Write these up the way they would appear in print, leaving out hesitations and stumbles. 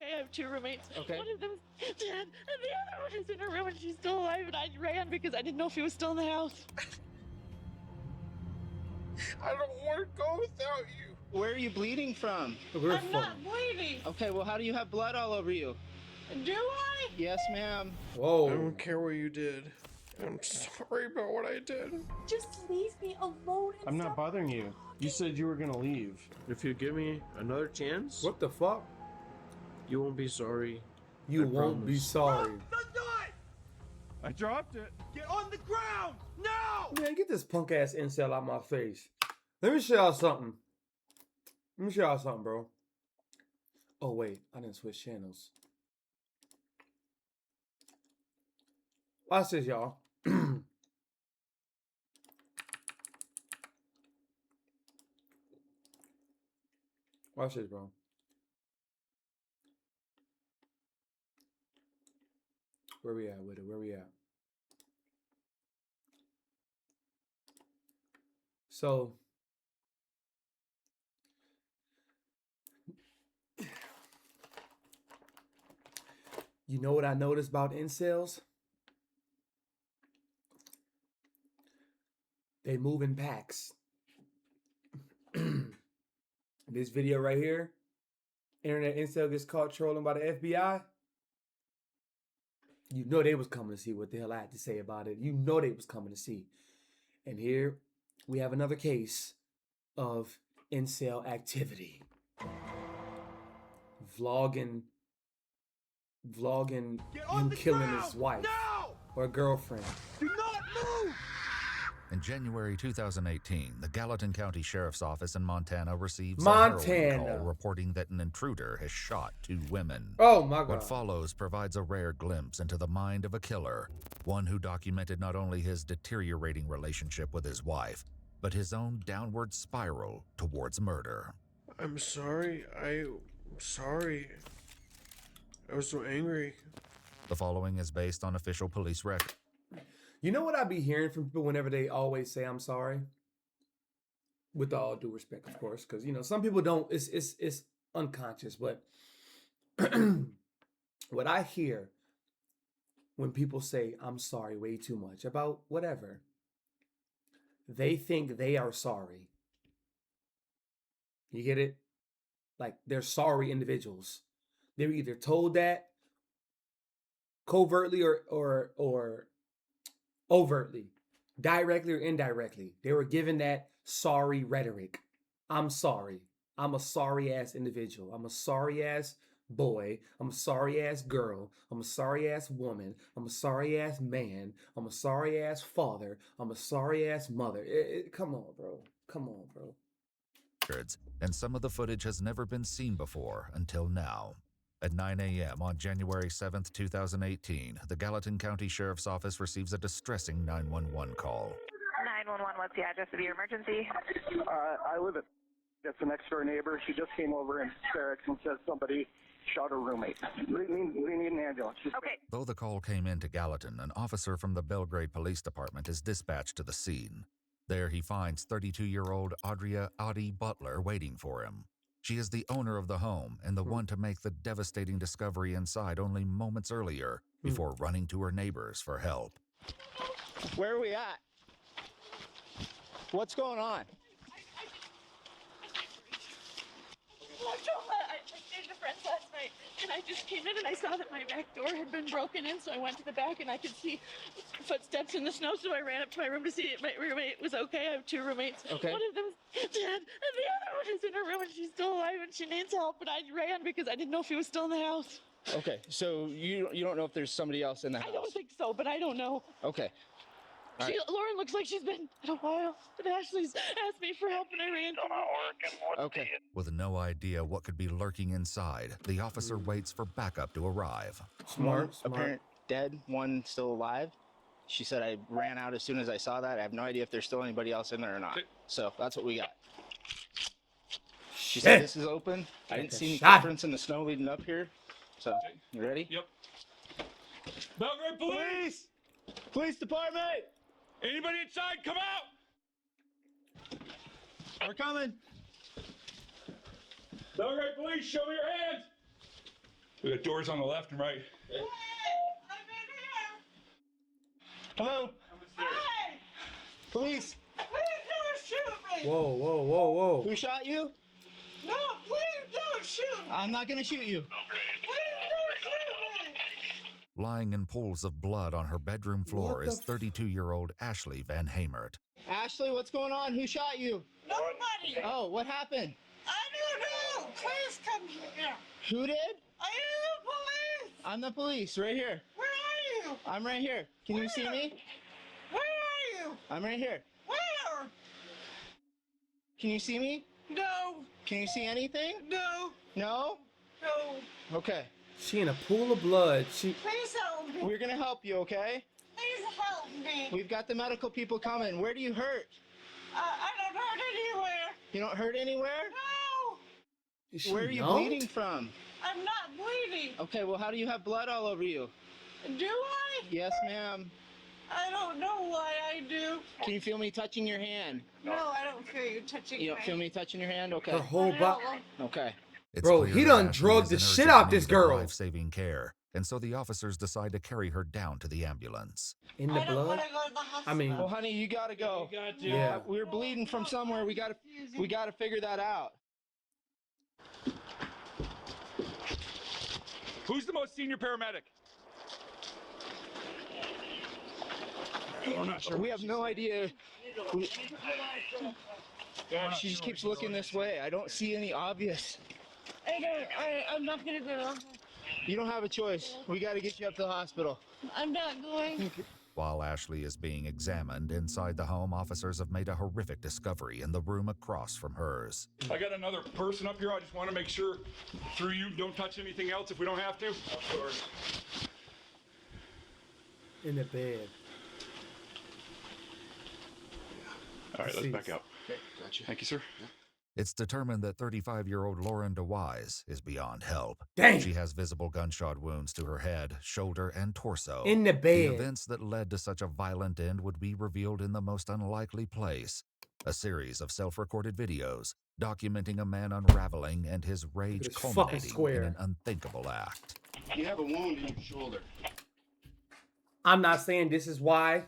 I have two roommates. Okay. One of them's dead, and the other one is in her room and she's still alive, and I ran because I didn't know if he was still in the house. I don't want to go without you. Where are you bleeding from? I'm not bleeding. Okay, well, how do you have blood all over you? Do I? Yes, ma'am. Whoa. I don't care what you did. I'm sorry about what I did. Just leave me alone. I'm not bothering you. You said you were gonna leave. If you give me another chance, What the fuck? you won't be sorry. You I won't be promise. sorry. I dropped it. Get on the ground! No! Man, get this punk ass incel out my face. Let me show y'all something. Bro. Oh, wait. I didn't switch channels. Watch this, y'all. Watch this, bro. Where we at with it? Where we at? So, you know what I noticed about incels? They move in packs. This video right here, internet incel gets caught trolling by the FBI. You know they was coming to see what the hell I had to say about it. You know they was coming to see. And here we have another case of incel activity. Vlogging him killing his wife or girlfriend. Do not move! In January 2018, the Gallatin County Sheriff's Office in Montana receives a harrowing call reporting that an intruder has shot 2 women. Oh my God. What follows provides a rare glimpse into the mind of a killer, one who documented not only his deteriorating relationship with his wife, but his own downward spiral towards murder. I'm sorry. I'm sorry. I was so angry. The following is based on official police records. You know what I be hearing from people whenever they always say I'm sorry? With all due respect, of course, because you know some people don't. It's unconscious, but what I hear when people say I'm sorry way too much about whatever, they think they are sorry. You get it? Like they're sorry individuals. They were either told that covertly or overtly, directly or indirectly. They were given that sorry rhetoric. I'm sorry. I'm a sorry ass individual. I'm a sorry ass boy. I'm a sorry ass girl. I'm a sorry ass woman. I'm a sorry ass man. I'm a sorry ass father. I'm a sorry ass mother. Come on, bro. Come on, bro. And some of the footage has never been seen before until now. At 9 a.m. on January 7th, 2018, the Gallatin County Sheriff's Office receives a distressing 911 call. 911, what's the address of your emergency? I live at the next door neighbor. She just came over in barracks and says somebody shot her roommate. We need an ambulance. Okay. Though the call came into Gallatin, an officer from the Belgrade Police Department is dispatched to the scene. There he finds 32-year-old Audria Audie Butler waiting for him. She is the owner of the home and the one to make the devastating discovery inside only moments earlier before running to her neighbors for help. Where are we at? What's going on? I stayed at a friend's last night, and I just came in and I saw that my back door had been broken in, so I went to the back and I could see footsteps in the snow, so I ran up to my room to see if my roommate was okay. I have two roommates. Okay. One of them's dead, and the other one is in her room and she's still alive and she needs help, but I ran because I didn't know if he was still in the house. Okay, so you don't know if there's somebody else in the house? I don't think so, but I don't know. Okay. All right. Lauren looks like she's been in a while, but Ashley's asked me for help and I ran. Okay. With no idea what could be lurking inside, the officer waits for backup to arrive. Smart. Apparent dead, one still alive. She said I ran out as soon as I saw that. I have no idea if there's still anybody else in there or not. So that's what we got. She said this is open. I didn't see any footprints in the snow leading up here. So, you ready? Yep. Belgrade Police! Police Department! Anybody inside, come out! We're coming. Belgrade Police, show me your hands! We got doors on the left and right. Hey, I'm in here. Hello? Hey, Police? please don't shoot me. Whoa, whoa, whoa, whoa. Who shot you? No, please don't shoot me. I'm not gonna shoot you. Please don't shoot me. Lying in pools of blood on her bedroom floor What the is 32-year-old Ashley Van Hamert. Ashley, what's going on? Who shot you? Nobody. Oh, what happened? I don't know. Please come here. Who did? I am the police. I'm the police, right here. Where are you? I'm right here. Can you see me? Where are you? I'm right here. Where? Can you see me? No. Can you see anything? No. No? No. Okay. She in a pool of blood. Please help me. We're gonna help you, okay? Please help me. We've got the medical people coming. Where do you hurt? I don't hurt anywhere. You don't hurt anywhere? No. Is she Where are you numbed? bleeding from? I'm not bleeding. Okay, well, how do you have blood all over you? Do I? Yes, ma'am. I don't know why I do. Can you feel me touching your hand? No, I don't feel you touching You don't my feel me touching your hand? Okay. Her whole body. Okay. It's Bro, clear he that done Ashley drugged is the in shit urgent out this need of girl. life-saving care, and so the officers decide to carry her down to the ambulance. In the I don't blood? want to go to the hospital. I mean, Well, honey, you gotta go. yeah. We're bleeding from somewhere. We gotta figure that out. Who's the most senior paramedic? I'm not sure. We have no idea. She just keeps looking this way. I don't see any obvious. I'm not going to go. You don't have a choice. We gotta get you up to the hospital. I'm not going. While Ashley is being examined inside the home, officers have made a horrific discovery in the room across from hers. I got another person up here. I just want to make sure through you don't touch anything else if we don't have to. Of course. In the bed. All right, let's back up. Okay, gotcha. Thank you, sir. It's determined that 35-year-old Lauren DeWise is beyond help. Dang. She has visible gunshot wounds to her head, shoulder, and torso. In the The bed. events that led to such a violent end would be revealed in the most unlikely place. A series of self-recorded videos documenting a man unraveling and his rage this fucking culminating in square. an unthinkable act. You have a wound in your shoulder. I'm not saying this is why.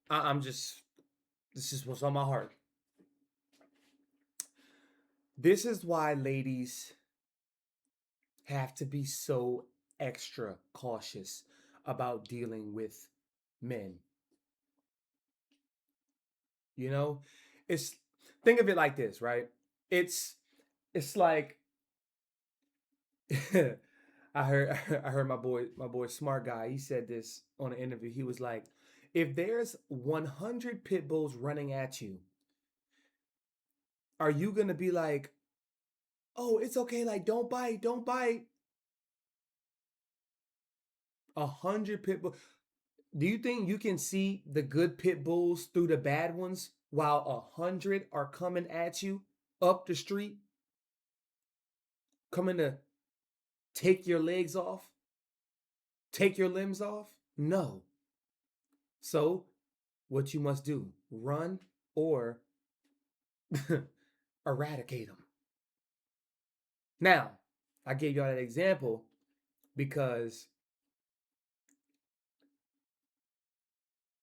This is what's on my heart. This is why ladies have to be so extra cautious about dealing with men. You know, think of it like this, right? It's like I heard my boy smart guy, he said this on an interview. He was like, if there's 100 pit bulls running at you, are you going to be like, oh, it's okay, like, don't bite, don't bite? 100 pit bulls. Do you think you can see the good pit bulls through the bad ones while 100 are coming at you up the street? Coming to take your legs off? Take your limbs off? No. So, what you must do, run or eradicate them. Now, I gave y'all that example because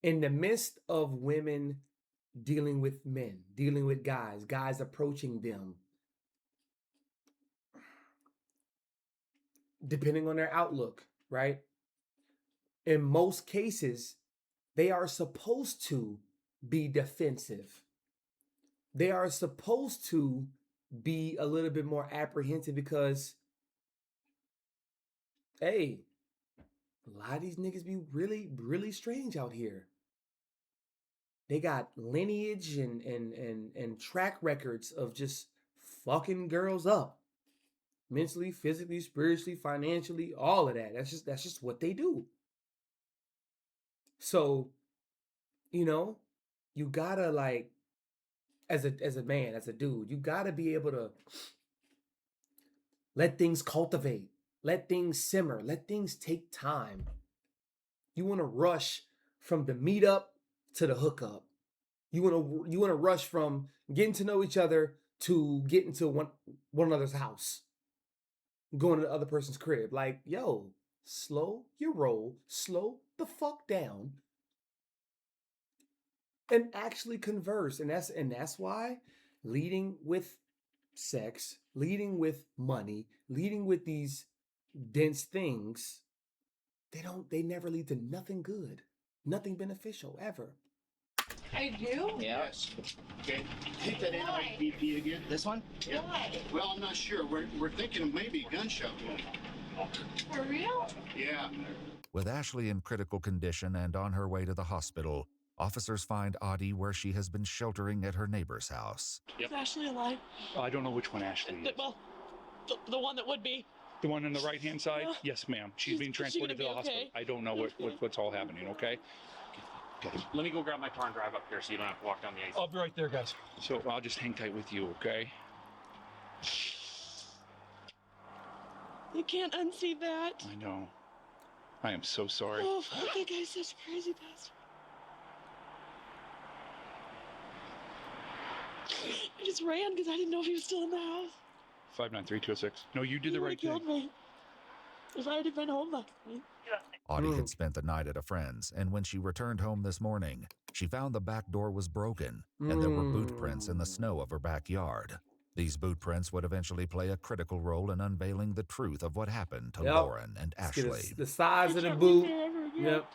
in the midst of women dealing with men, dealing with guys approaching them, depending on their outlook, right? In most cases, they are supposed to be defensive. They are supposed to be a little bit more apprehensive because, hey, a lot of these niggas be really, really strange out here. They got lineage and track records of just fucking girls up. Mentally, physically, spiritually, financially, all of that. That's just what they do. So, you know, you gotta like, as a man, as a dude, you gotta be able to let things cultivate, let things simmer, let things take time. You want to rush from the meetup to the hookup. You want to rush from getting to know each other to getting to one another's house. going to the other person's crib. Like, yo, slow your roll, slow the fuck down, and actually converse. And that's why leading with sex, leading with money, leading with these dense things, they never lead to nothing good, nothing beneficial ever. I do? Yeah. Yes. Okay. Take that animal BP again. This one? Yeah. Well, I'm not sure. We're thinking of maybe a gunshot wound. For real? Yeah. With Ashley in critical condition and on her way to the hospital, officers find Audie where she has been sheltering at her neighbor's house. Is Ashley alive? I don't know which one Ashley is. Well, the one that would be. The one on the right-hand side? Yeah. Yes, ma'am. She's being Is she transported to gonna the be hospital. okay? I don't know what's all happening, okay? Okay. Let me go grab my car and drive up here so you don't have to walk down the ice. I'll be right there, guys. So I'll just hang tight with you, okay? You can't unsee that. I know. I am so sorry. Oh, fuck, that guy's such a crazy bastard. I just ran because I didn't know if he was still in the house. 593206. No, you did the right thing. Killed me. If I had been home last night. Audie had spent the night at a friend's, and when she returned home this morning, she found the back door was broken, and there were boot prints in the snow of her backyard. These boot prints would eventually play a critical role in unveiling the truth of what happened to Lauren and Ashley. The size of the boot. Yep.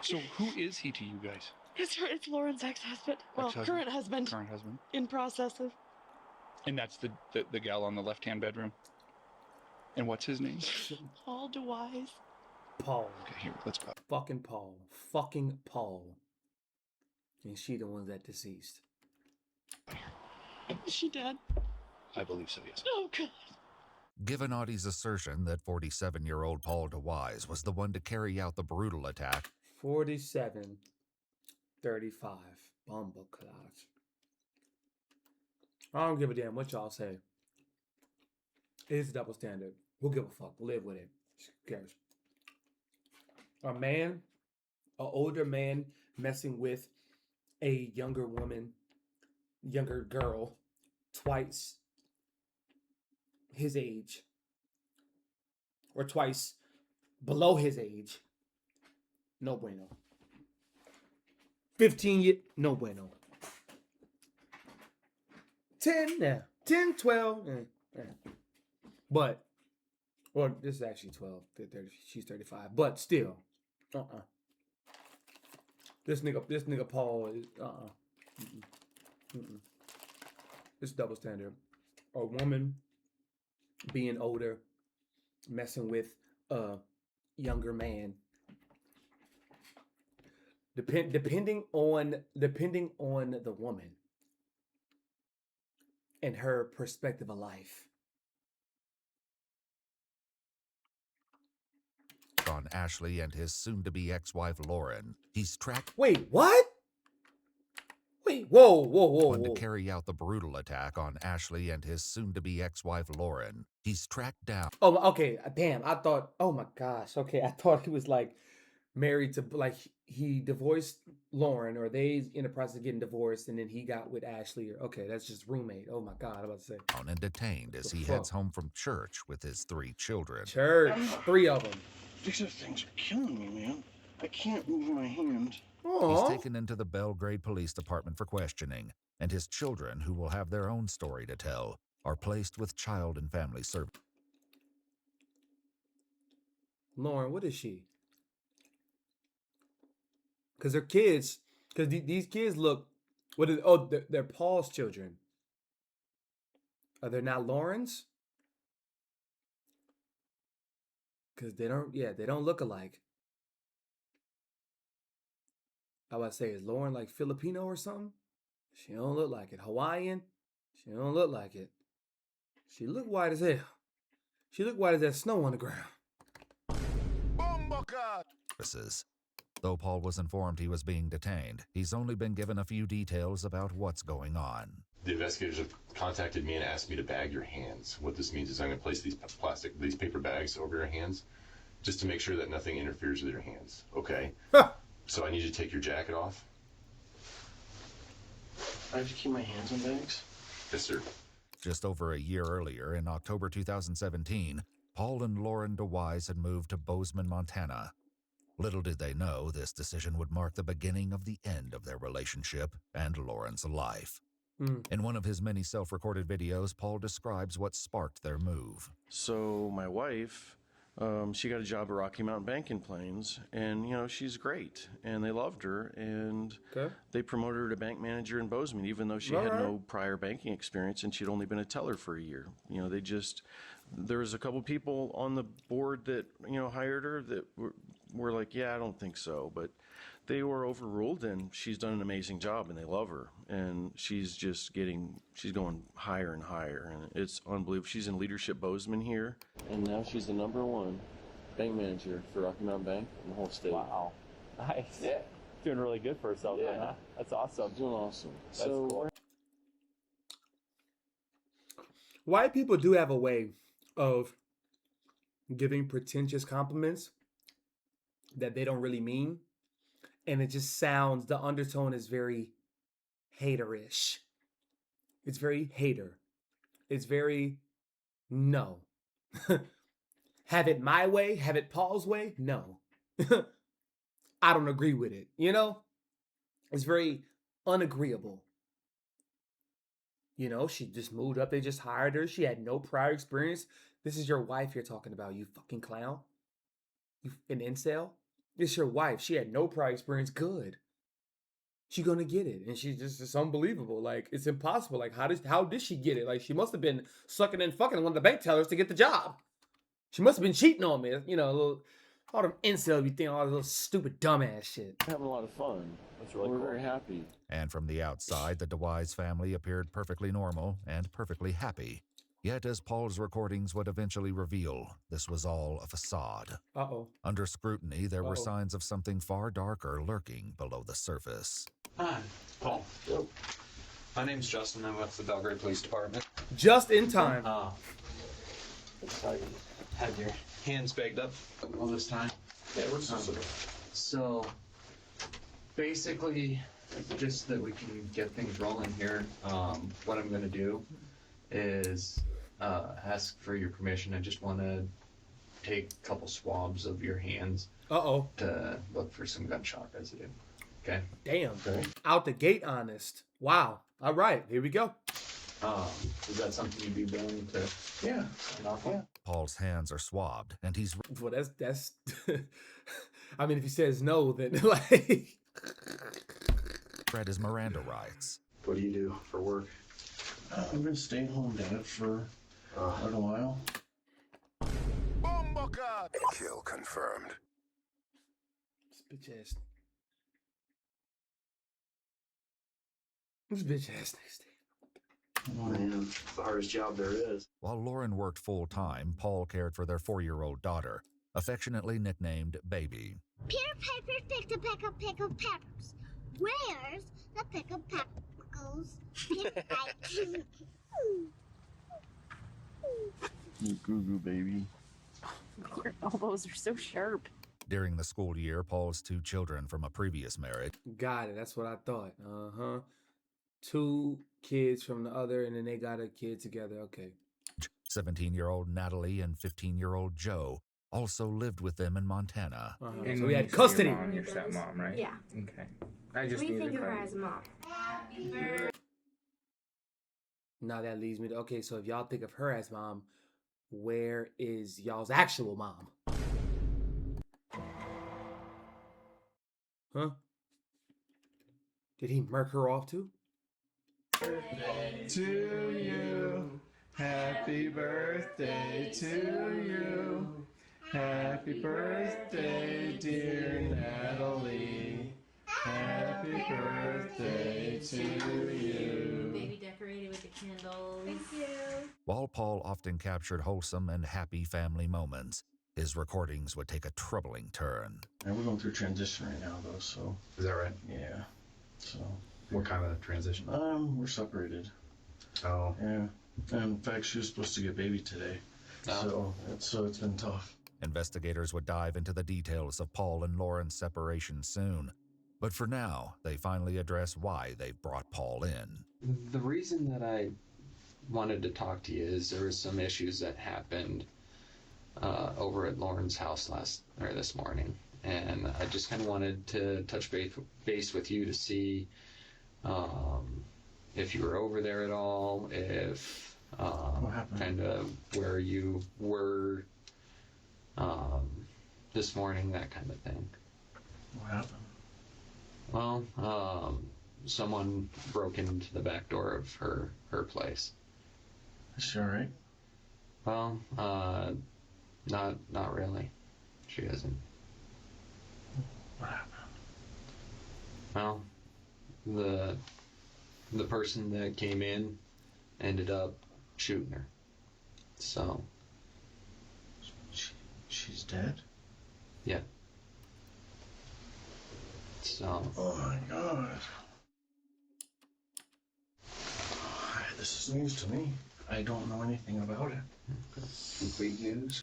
So who is he to you guys? It's Lauren's ex-husband. Well, Ex-husband. current husband. Current husband. In process of. And that's the gal on the left-hand bedroom? And what's his name? Paul DeWise. Paul. Okay, here, let's go. Fucking Paul. Fucking Paul. And she the one that deceased. Is she dead? I believe so, yes. Oh, God. Given Audie's assertion that 47-year-old Paul DeWise was the one to carry out the brutal attack, 47, 35. Bumbleclot. I don't give a damn what y'all say. It's a double standard. We'll give a fuck. We'll live with it. Who cares? A man, an older man messing with a younger woman, younger girl, twice his age, or twice below his age. No bueno. 15, no bueno. 10 now. 10, 12. But, well, this is actually 12. She's 35. But still, This nigga Paul is, It's double standard. A woman being older, messing with a younger man. Depending on the woman and her perspective of life. on Ashley and his soon-to-be ex-wife Lauren, he's tracked. Wait, what? Wait, whoa. To carry out the brutal attack on Ashley and his soon-to-be ex-wife Lauren, he's tracked down. Oh, okay. Damn, I thought. Oh my gosh. Okay, I thought he was like married to, like, he divorced Lauren, or they in the process of getting divorced, and then he got with Ashley. Or okay, that's just roommate. Oh my god, I was about to say. And detained as he heads home from church with his 3 children. Church, 3 of them. These things are killing me, man. I can't move my hand. He's taken into the Belgrade Police Department for questioning, and his children, who will have their own story to tell, are placed with Child and Family Services. Lauren, what is she? Because they're kids. Because these kids look. What is? Oh, they're Paul's children. Are they not Lauren's? Because they don't. Yeah, they don't look alike. I would say, is Lauren like Filipino or something? She don't look like it. Hawaiian? She don't look like it. She look white as hell. She look white as that snow on the ground. Though Paul was informed he was being detained, he's only been given a few details about what's going on. The investigators have contacted me and asked me to bag your hands. What this means is I'm going to place these paper bags over your hands, just to make sure that nothing interferes with your hands. Okay? So I need you to take your jacket off. I have to keep my hands on bags? Yes, sir. Just over a year earlier, in October 2017, Paul and Lauren DeWise had moved to Bozeman, Montana. Little did they know this decision would mark the beginning of the end of their relationship and Lauren's life. In one of his many self-recorded videos, Paul describes what sparked their move. So my wife, she got a job at Rocky Mountain Bank in Plains, and she's great, and they loved her, and they promoted her to bank manager in Bozeman, even though she had no prior banking experience and she'd only been a teller for a year. There was a couple people on the board that hired her that were like, yeah, I don't think so, but they were overruled, and she's done an amazing job, and they love her, and she's going higher and higher, and it's unbelievable. She's in leadership Bozeman here, and now she's the #1 bank manager for Rocky Mountain Bank in the whole state. Wow, nice. Yeah, doing really good for herself. Yeah, huh? That's awesome. She's doing awesome. That's cool. White people do have a way of giving pretentious compliments that they don't really mean. And it just sounds, the undertone is very haterish. It's very hater. It's very, no. Have it my way? Have it Paul's way? No. I don't agree with it. It's very unagreeable. She just moved up. They just hired her. She had no prior experience. This is your wife you're talking about, you fucking clown. You an incel? This your wife. She had no prior experience. Good. She gonna get it. And it's unbelievable. Like, it's impossible. Like, how did she get it? Like, she must have been sucking and fucking one of the bank tellers to get the job. She must have been cheating on me. All them incels be thinking all this little stupid dumbass shit. Having a lot of fun. That's really We're cool. very happy. And from the outside, the DeWise family appeared perfectly normal and perfectly happy. Yet, as Paul's recordings would eventually reveal, this was all a facade. Uh-oh. Under scrutiny, there were signs of something far darker lurking below the surface. Hi, Paul. My name's Justin. I'm with the Belgrade Police Department. Just in time. So you had your hands bagged up all this time? Yeah, we're So, basically, just that we can get things rolling here, what I'm going to do is ask for your permission. I just want to take a couple swabs of your hands to look for some gunshot residue. Okay? Damn. Out the gate honest. Wow. All right, here we go. Is that something you'd be willing to sign off on? Paul's hands are swabbed, and he's... Well, that's... I mean, if he says no, then, like... read his Miranda rights. What do you do for work? I've been staying home dad for quite a while. Kill confirmed. This bitch ass. This bitch ass next day. Oh, man, it's the hardest job there is. While Lauren worked full-time, Paul cared for their 4-year-old daughter, affectionately nicknamed Baby. Peter Piper picked a peck of pickled peppers. Where's the pickled pickles? Goo goo baby. Your elbows are so sharp. During the school year, Paul's 2 children from a previous marriage. Got it. That's what I thought. 2 kids from the other, and then they got a kid together. Okay. 17-year-old Natalie and 15-year-old Joe also lived with them in Montana. And so we had custody. Your mom, your stepmom, right? Yeah. Okay. I just we need think to of her clarify. as a mom. Now that leads me to, okay, so if y'all think of her as mom, where is y'all's actual mom? Huh? Did he murk her off too? Birthday to you. Happy birthday to you. Happy birthday, dear Natalie. Happy birthday to you. Baby decorated with the candles. Thank you. While Paul often captured wholesome and happy family moments, his recordings would take a troubling turn. And we're going through transition right now, though, so... Is that right? Yeah. So... What kind of transition? We're separated. Oh. Yeah. And in fact, she was supposed to get baby today. Oh. So it's been tough. Investigators would dive into the details of Paul and Lauren's separation soon. But for now, they finally address why they brought Paul in. The reason that I wanted to talk to you is there was some issues that happened over at Lauren's house this morning, and I just kind of wanted to touch base with you to see if you were over there at all, if kind of where you were this morning, that kind of thing. What happened? Well, someone broke into the back door of her place. Is she all right? Well, not really. She isn't. What happened? Well, the person that came in ended up shooting her. So. She's dead? Yeah. So. Oh my God. This is news to me. I don't know anything about it. Complete news.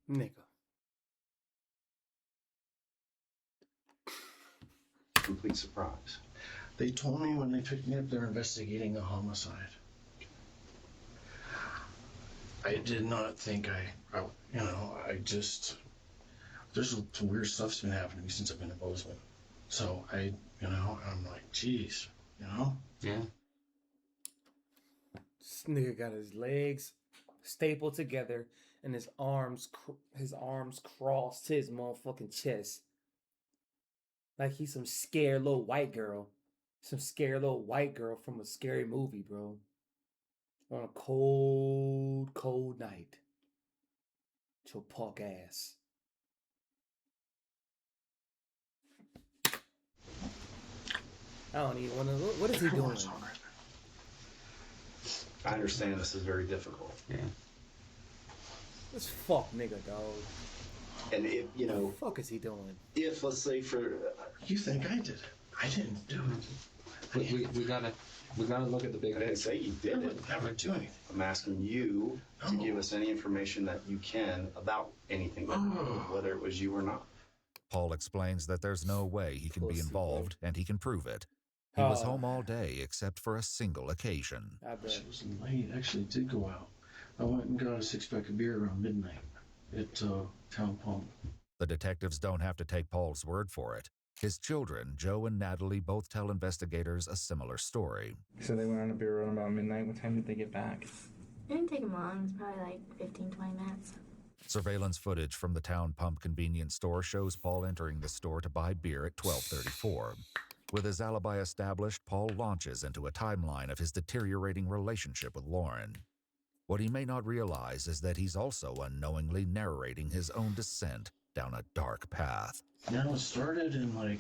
Nigga. Complete surprise. They told me when they picked me up they're investigating a homicide. I did not think there's some weird stuff's been happening to me since I've been in Bozeman. So I'm like, geez, Yeah. This nigga got his legs stapled together and his arms crossed to his motherfucking chest. Like he's some scared little white girl. Some scared little white girl from a scary movie, bro. On a cold, cold night. Your punk ass. I don't even want to. What is he doing? I understand this is very difficult. Yeah. This fuck nigga, dog. And if, What the fuck is he doing? if let's say for you think I did it? I didn't do it. We gotta look at the big I didn't say you did it. Never do anything. I'm asking you to give us any information that you can about anything, whether it was you or not. Paul explains that there's no way he can be involved, and he can prove it. He was home all day except for a single occasion. She was late. Actually did go out. I went and got a 6-pack of beer around midnight at Town Pump. The detectives don't have to take Paul's word for it. His children, Joe and Natalie, both tell investigators a similar story. So they went on a beer run about midnight. What time did they get back? It didn't take them long. It was probably like 15, 20 minutes. Surveillance footage from the Town Pump convenience store shows Paul entering the store to buy beer at 12:34. With his alibi established, Paul launches into a timeline of his deteriorating relationship with Lauren. What he may not realize is that he's also unknowingly narrating his own descent down a dark path. Now it started in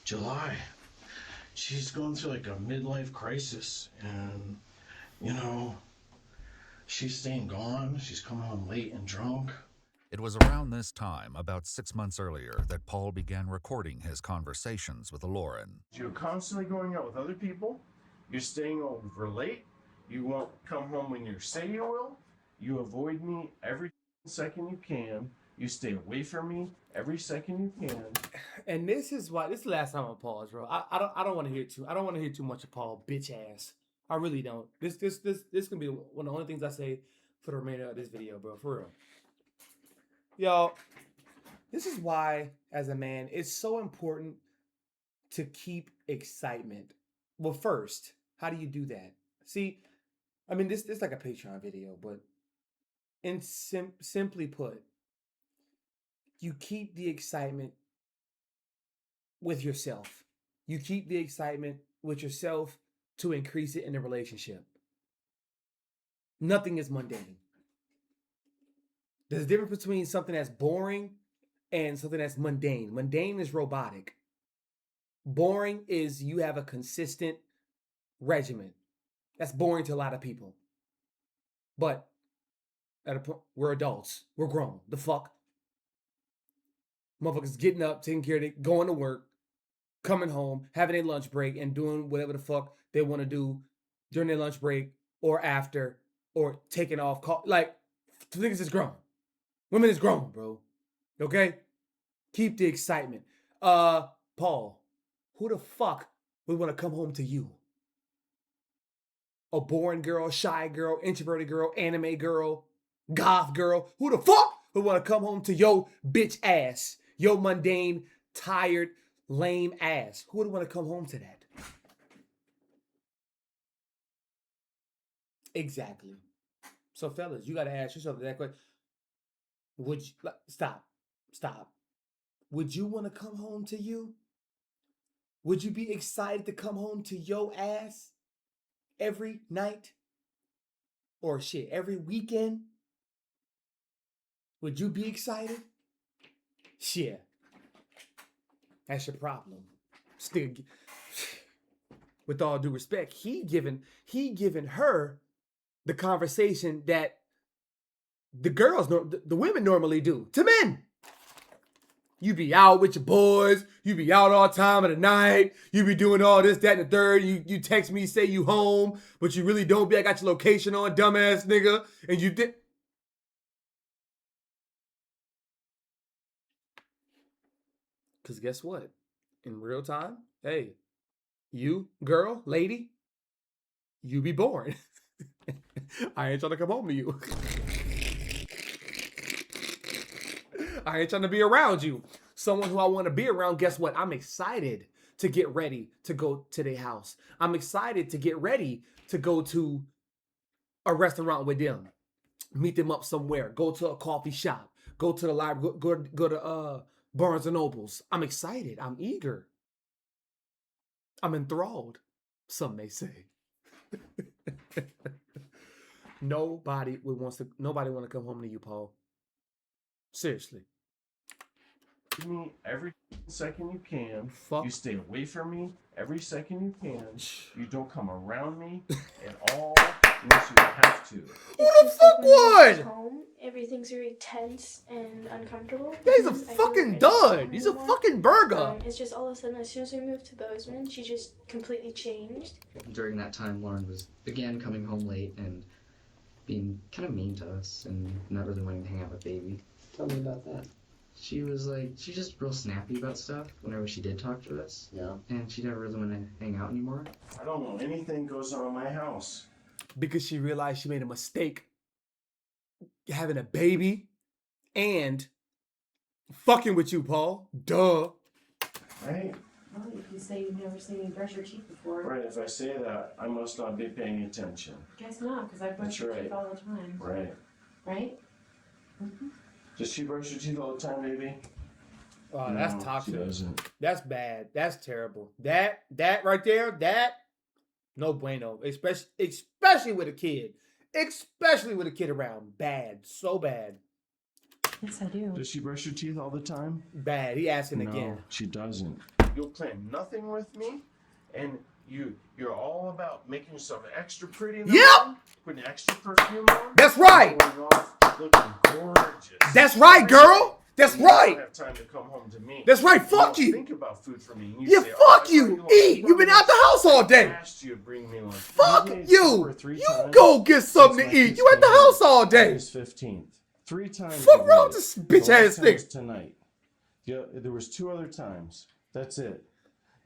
July. She's going through a midlife crisis, and she's staying gone. She's coming home late and drunk. It was around this time, about 6 months earlier, that Paul began recording his conversations with Lauren. You're constantly going out with other people. You're staying over late. You won't come home when you say you will. You avoid me every second you can. You stay away from me every second you can. And this is the last time I pause, bro. I don't want to hear too much of Paul, bitch ass. I really don't. This can be one of the only things I say for the remainder of this video, bro. For real. Y'all, this is why, as a man, it's so important to keep excitement. Well, first, how do you do that? See, I mean, this is like a Patreon video, but simply put, you keep the excitement with yourself. You keep the excitement with yourself to increase it in a relationship. Nothing is mundane. There's a difference between something that's boring and something that's mundane. Mundane is robotic. Boring is you have a consistent regimen. That's boring to a lot of people. But at a point, we're adults. We're grown. The fuck? Motherfuckers getting up, taking care of it, going to work, coming home, having a lunch break, and doing whatever the fuck they want to do during their lunch break or after, or taking off call. Niggas is grown. Women is grown, bro. Okay? Keep the excitement. Paul, who the fuck would want to come home to you? A boring girl, shy girl, introverted girl, anime girl, goth girl. Who the fuck would want to come home to yo bitch ass? Yo mundane, tired, lame ass. Who would want to come home to that? Exactly. So fellas, you got to ask yourself that question. Would you, stop. Would you want to come home to you? Would you be excited to come home to your ass every night? Or shit, every weekend? Would you be excited? Shit. That's your problem. Still, with all due respect, he given her the conversation that the women normally do to men. You be out with your boys. You be out all time of the night. You be doing all this, that, and the third. You text me, say you home, but you really don't be. I got your location on, dumbass nigga. And you did. Because guess what? In real time, hey, you, girl, lady, you be boring. I ain't trying to come home to you. I ain't trying to be around you. Someone who I want to be around, guess what? I'm excited to get ready to go to their house. I'm excited to get ready to go to a restaurant with them. Meet them up somewhere. Go to a coffee shop. Go to the library. Go to Barnes and Nobles. I'm excited. I'm eager. I'm enthralled, some may say. Nobody want to come home to you, Paul. Seriously. Me every second you can. Fuck. You stay away from me every second you can. You don't come around me at all unless you have to. Who the fuck would? Home, everything's very tense and uncomfortable. Yeah, he's a fucking dud. He's a fucking burger. It's just all of a sudden, as soon as we moved to Bozeman, she just completely changed. During that time, Lauren was again coming home late and being kind of mean to us and not really wanting to hang out with Baby. Tell me about that. She was like, she's just real snappy about stuff whenever she did talk to us. Yeah. And she never really wanted to hang out anymore. I don't know anything goes on in my house. Because she realized she made a mistake having a baby and fucking with you, Paul. Duh. Right? Well, you can say you've never seen me brush your teeth before. Right, if I say that, I must not be paying attention. Guess not, because I brush your teeth all the time. Right. Right? Mm-hmm. Does she brush your teeth all the time, baby? Oh, No, that's toxic. she doesn't. That's bad. That's terrible. That right there, no bueno. Especially with a kid. Especially with a kid around. Bad. So bad. Yes, I do. Does she brush your teeth all the time? Bad. He asking No, again. she doesn't. You'll plan nothing with me, and you're all about making yourself extra pretty in the morning, putting extra perfume on. That's right. Going off looking gorgeous. That's right, girl. That's You right. don't have time to come home to me. That's right. Fuck don't you. Think about food for me. And Yeah, say, fuck I you. thought Eat. You've been out the house all day. asked you to bring me lunch. Fuck You made you. supper 3 You times go get something since to my eat. kids You at the came home. house all day. August 15th. 3 times. Fuck you wrong made with this it. bitch The ass last time was nigga. tonight. Yeah, there was 2 other times. That's it.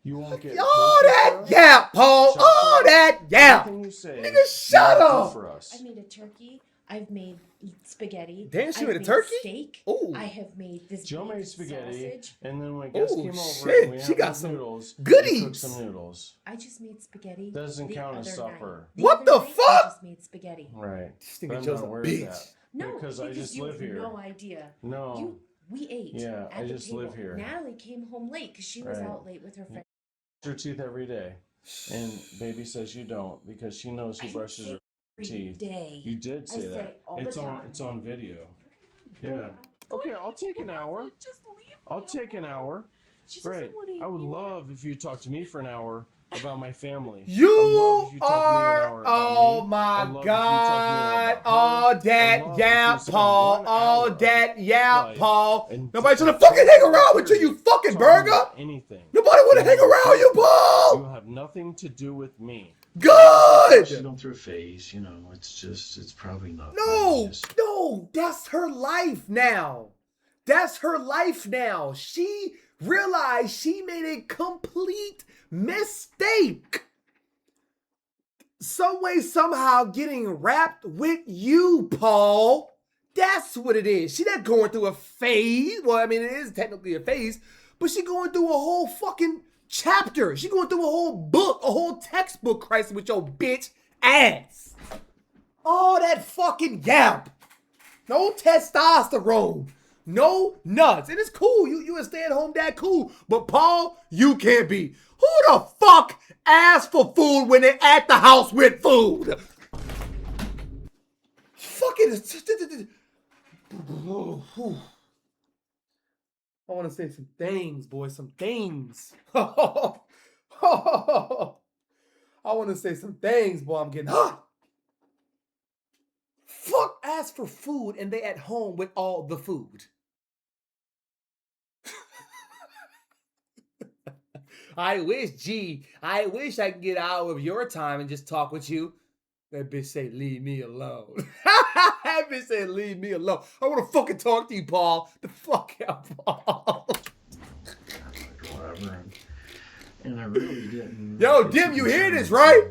You won't get All that yap, Paul. All that yap. Everything you say, Nigga, shut you do up. for us. I've made a turkey. I've made spaghetti. Damn, she I've made a turkey? Steak. Ooh. I have made this Joe beef made spaghetti, sausage. and then when guests Ooh, came over, shit, and we she had got those some noodles. goodies. We cooked some noodles. I just made spaghetti. Doesn't the count as other supper. night. What other the night, fuck? I just made spaghetti. Right. This nigga But I'm Joe's not a aware of bitch. that. No, because I just you live have here. no idea. No. We ate. Yeah, at I the just table. live here. Natalie came home late because she was Right. out late with her friend. Brush your teeth every day, and baby says you don't because she knows who brushes her Every teeth. day. You did say I say that. all the It's on. time. It's on video. Yeah. Okay, I'll take an hour. I'll take an hour. Right. I would love if you talked to me for an hour about my family. You I'd love if you talked to me an are, hour about oh me. my I'd love if you talked to me an hour God, about her. all I'd that love if you yap, spent Paul, 1 all hour of that yap, life Paul. and Nobody just trying to fucking hang around with you, you fucking talking burger. about anything. Nobody want to hang around you, You Paul. have nothing to do with me. Good. She's going through a phase, you know. It's probably not. No, that's her life now. That's her life now. She realized she made a complete mistake. Some way, somehow getting wrapped with you, Paul. That's what it is. She not going through a phase. Well, I mean, it is technically a phase, but she going through a whole fucking chapter. She going through a whole book, a whole textbook crisis with your bitch ass. All that fucking yap. No testosterone. No nuts. And it's cool. You a stay-at-home dad, cool. But Paul, you can't be. Who the fuck asks for food when they at the house with food? Fucking. I want to say some things, boys. Some things. I want to say some things, boy. I'm getting hot. Fuck ask for food and they at home with all the food. I wish I could get out of your time and just talk with you. That bitch say, leave me alone. That bitch say, leave me alone. I want to fucking talk to you, Paul. The fuck out, Paul. Whatever. And I really didn't. Yo, Dim, you hear this, right?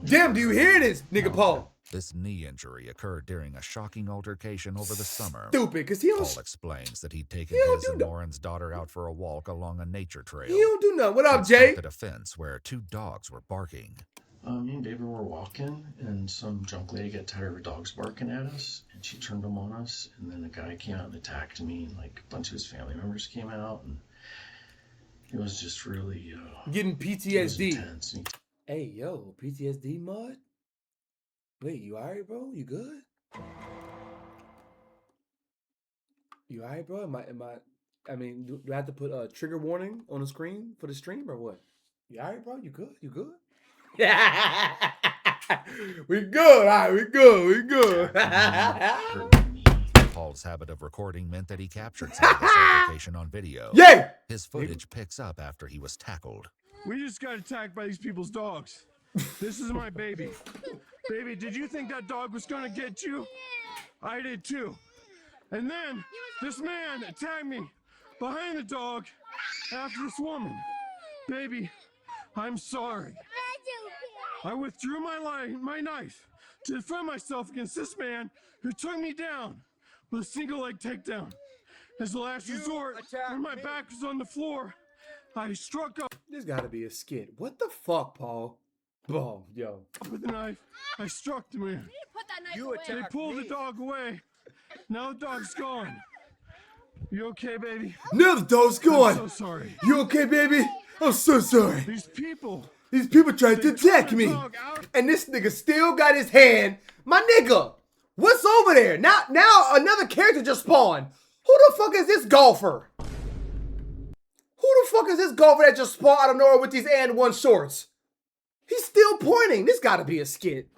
Dim, do you hear this, nigga Paul? This knee injury occurred during a shocking altercation over the summer. Stupid, because he don't... Paul explains that he'd taken his and Lauren's daughter out for a walk along a nature trail. He don't do nothing. What up, Jay? At a fence where two dogs were barking. Me and David were walking, and some drunk lady got tired of her dogs barking at us, and she turned them on us, and then a guy came out and attacked me, and like a bunch of his family members came out, and it was just really... getting PTSD. Intense. Hey, yo, PTSD, Mud? Wait, you alright, bro? You good? You alright, bro? I mean, do I have to put a trigger warning on the screen for the stream or what? You alright, bro? You good? You good? Yeah. We good, all right, we good. Paul's habit of recording meant that he captured some of this altercation on video. Yeah! His footage picks up after he was tackled. We just got attacked by these people's dogs. This is my baby. Baby, did you think that dog was gonna get you? I did too. And then this man attacked me behind the dog after this woman. Baby, I'm sorry. I withdrew my knife to defend myself against this man who took me down with a single leg takedown. As the last resort, when my back was on the floor, I struck up. There's gotta be a skit. What the fuck, Paul? Oh, yo. With the knife, I struck the man. They pulled the dog away. Now the dog's gone. You okay, baby? Now the dog's gone. I'm so sorry. You okay, baby? I'm so sorry. These people tried to attack me. And this nigga still got his hand. My nigga, what's over there? Now another character just spawned. Who the fuck is this golfer? Who the fuck is this golfer that just spawned out of nowhere with these and one shorts? He's still pointing. This gotta be a skit.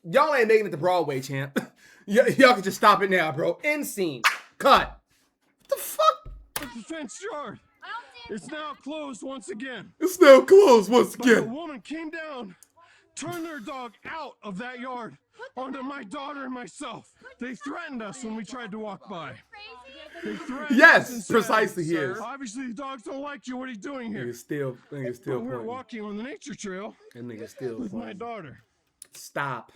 Y'all ain't making it to Broadway, champ. Y'all can just stop it now, bro. End scene. Cut. What the fuck? The fence yard. It's now closed once again. It's now closed once But again. the woman came down, turned their dog out of that yard onto my daughter and myself. They threatened us when we tried to walk by. They threatened us and Yes, said, precisely he is. Obviously, the dogs don't like you. What are you doing here? Nigga still But we're pointing. walking on the nature trail That nigga still with my pointing. daughter. Stop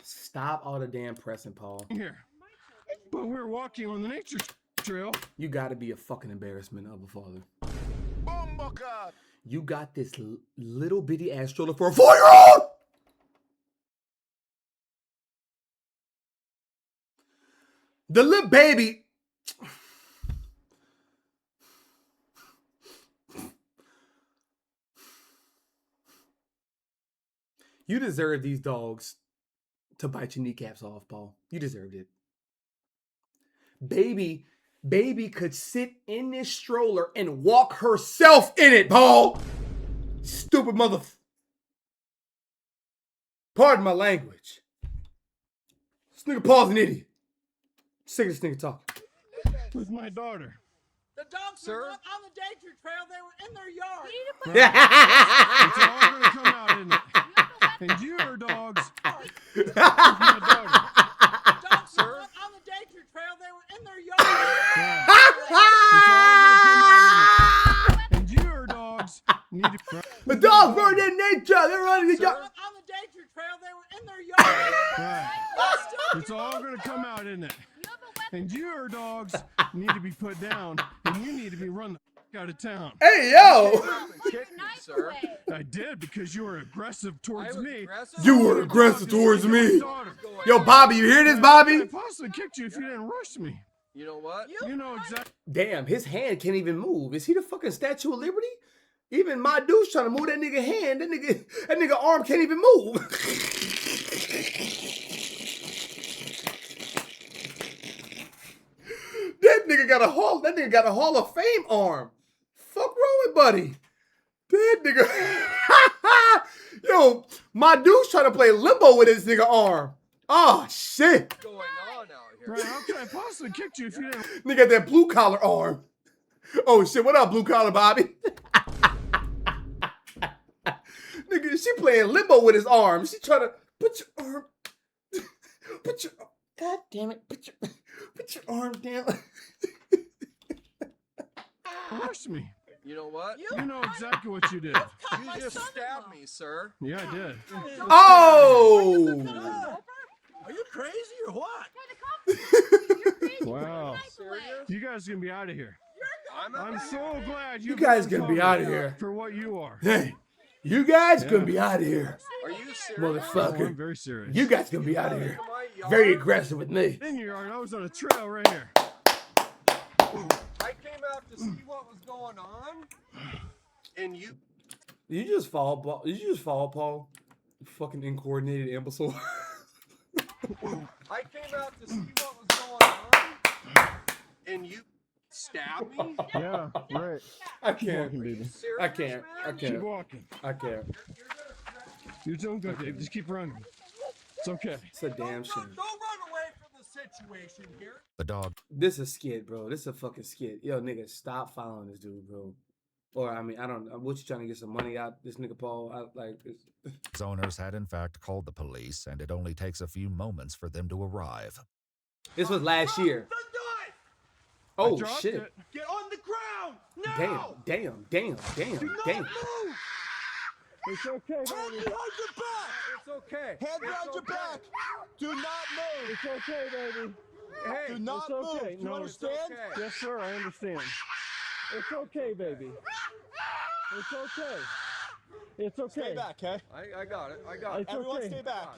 all the damn pressing, Paul. Here. But we're walking on the nature trail. You gotta be a fucking embarrassment of a father. You got this little bitty ass stroller for a 4-year-old? The little baby. You deserve these dogs to bite your kneecaps off, Paul. You deserved it. Baby could sit in this stroller and walk herself in it, Paul. Stupid mother. Pardon my language. This nigga Paul's an idiot. Sick of this nigga talking. With my daughter. The dogs were not on the danger trail. They were in their yard. It's all gonna come out, isn't it? And your dogs. With my daughter. Dogs were not on the danger trail. They were in their yard. more than nature. They're running the yard. On the danger trail, they were in their yard. Right. It's all going to come out, isn't it? And your dogs need to be put down, and you need to be run the out of town. Hey, yo! Sir. I did because you were aggressive towards me. You were aggressive towards me. Yo, Bobby, you hear this, Bobby? I possibly kicked you if you didn't rush me. You know what? You know exactly. Damn, his hand can't even move. Is he the fucking Statue of Liberty? Even my dude's trying to move that nigga hand. That nigga arm can't even move. That nigga got a Hall of Fame arm. Fuck wrong with buddy? That nigga. Yo, my dude's trying to play limbo with his nigga arm. Oh shit. What's going on out here? Right, how could I possibly kick you if you didn't? Nigga got that blue collar arm. Oh shit, what up, blue collar Bobby? Nigga, she playing limbo with his arm. She trying to put your arm. God damn it. Put your arm down. Rush me. You know what? You know exactly what you did. You just stabbed me, sir. Yeah, I did. Oh! Are you crazy or what? Wow. You guys are gonna be out of here. I'm so glad You guys gonna be out of here. For what you are. Hey, you guys gonna be out of here. Are you serious? Motherfucker. I'm very serious. You guys gonna be out of here. Very aggressive with me. In your yard, I was on a trail right here. I came out to see what was going on, and you. Did you just fall, Paul? Did you just fall, Paul? You fucking incoordinated imbecile. I came out to see what was going on, and you stabbed me. Yeah, right. I can't. Baby. I can't. Keep walking. I can't. You're doing good, Dave. Just keep running. It's okay. It's a damn shame. Don't run away from the situation here. The dog. This is a skit, bro. This is a fucking skit. Yo, nigga, stop following this dude, bro. Or, I mean, I don't know. What you trying to get some money out this nigga, Paul? His owners had in fact called the police, and it only takes a few moments for them to arrive. This was last year. Oh, shit. It. Get on the ground now. Damn. It's okay, Hands baby. behind your back. It's okay. Hands behind your back. Do not move. It's okay, baby. Hey, Do not it's okay. move. You understand? Yes, sir. I understand. It's okay, baby. It's okay. It's okay. Stay back, okay? I got it. It's Everyone okay. stay back.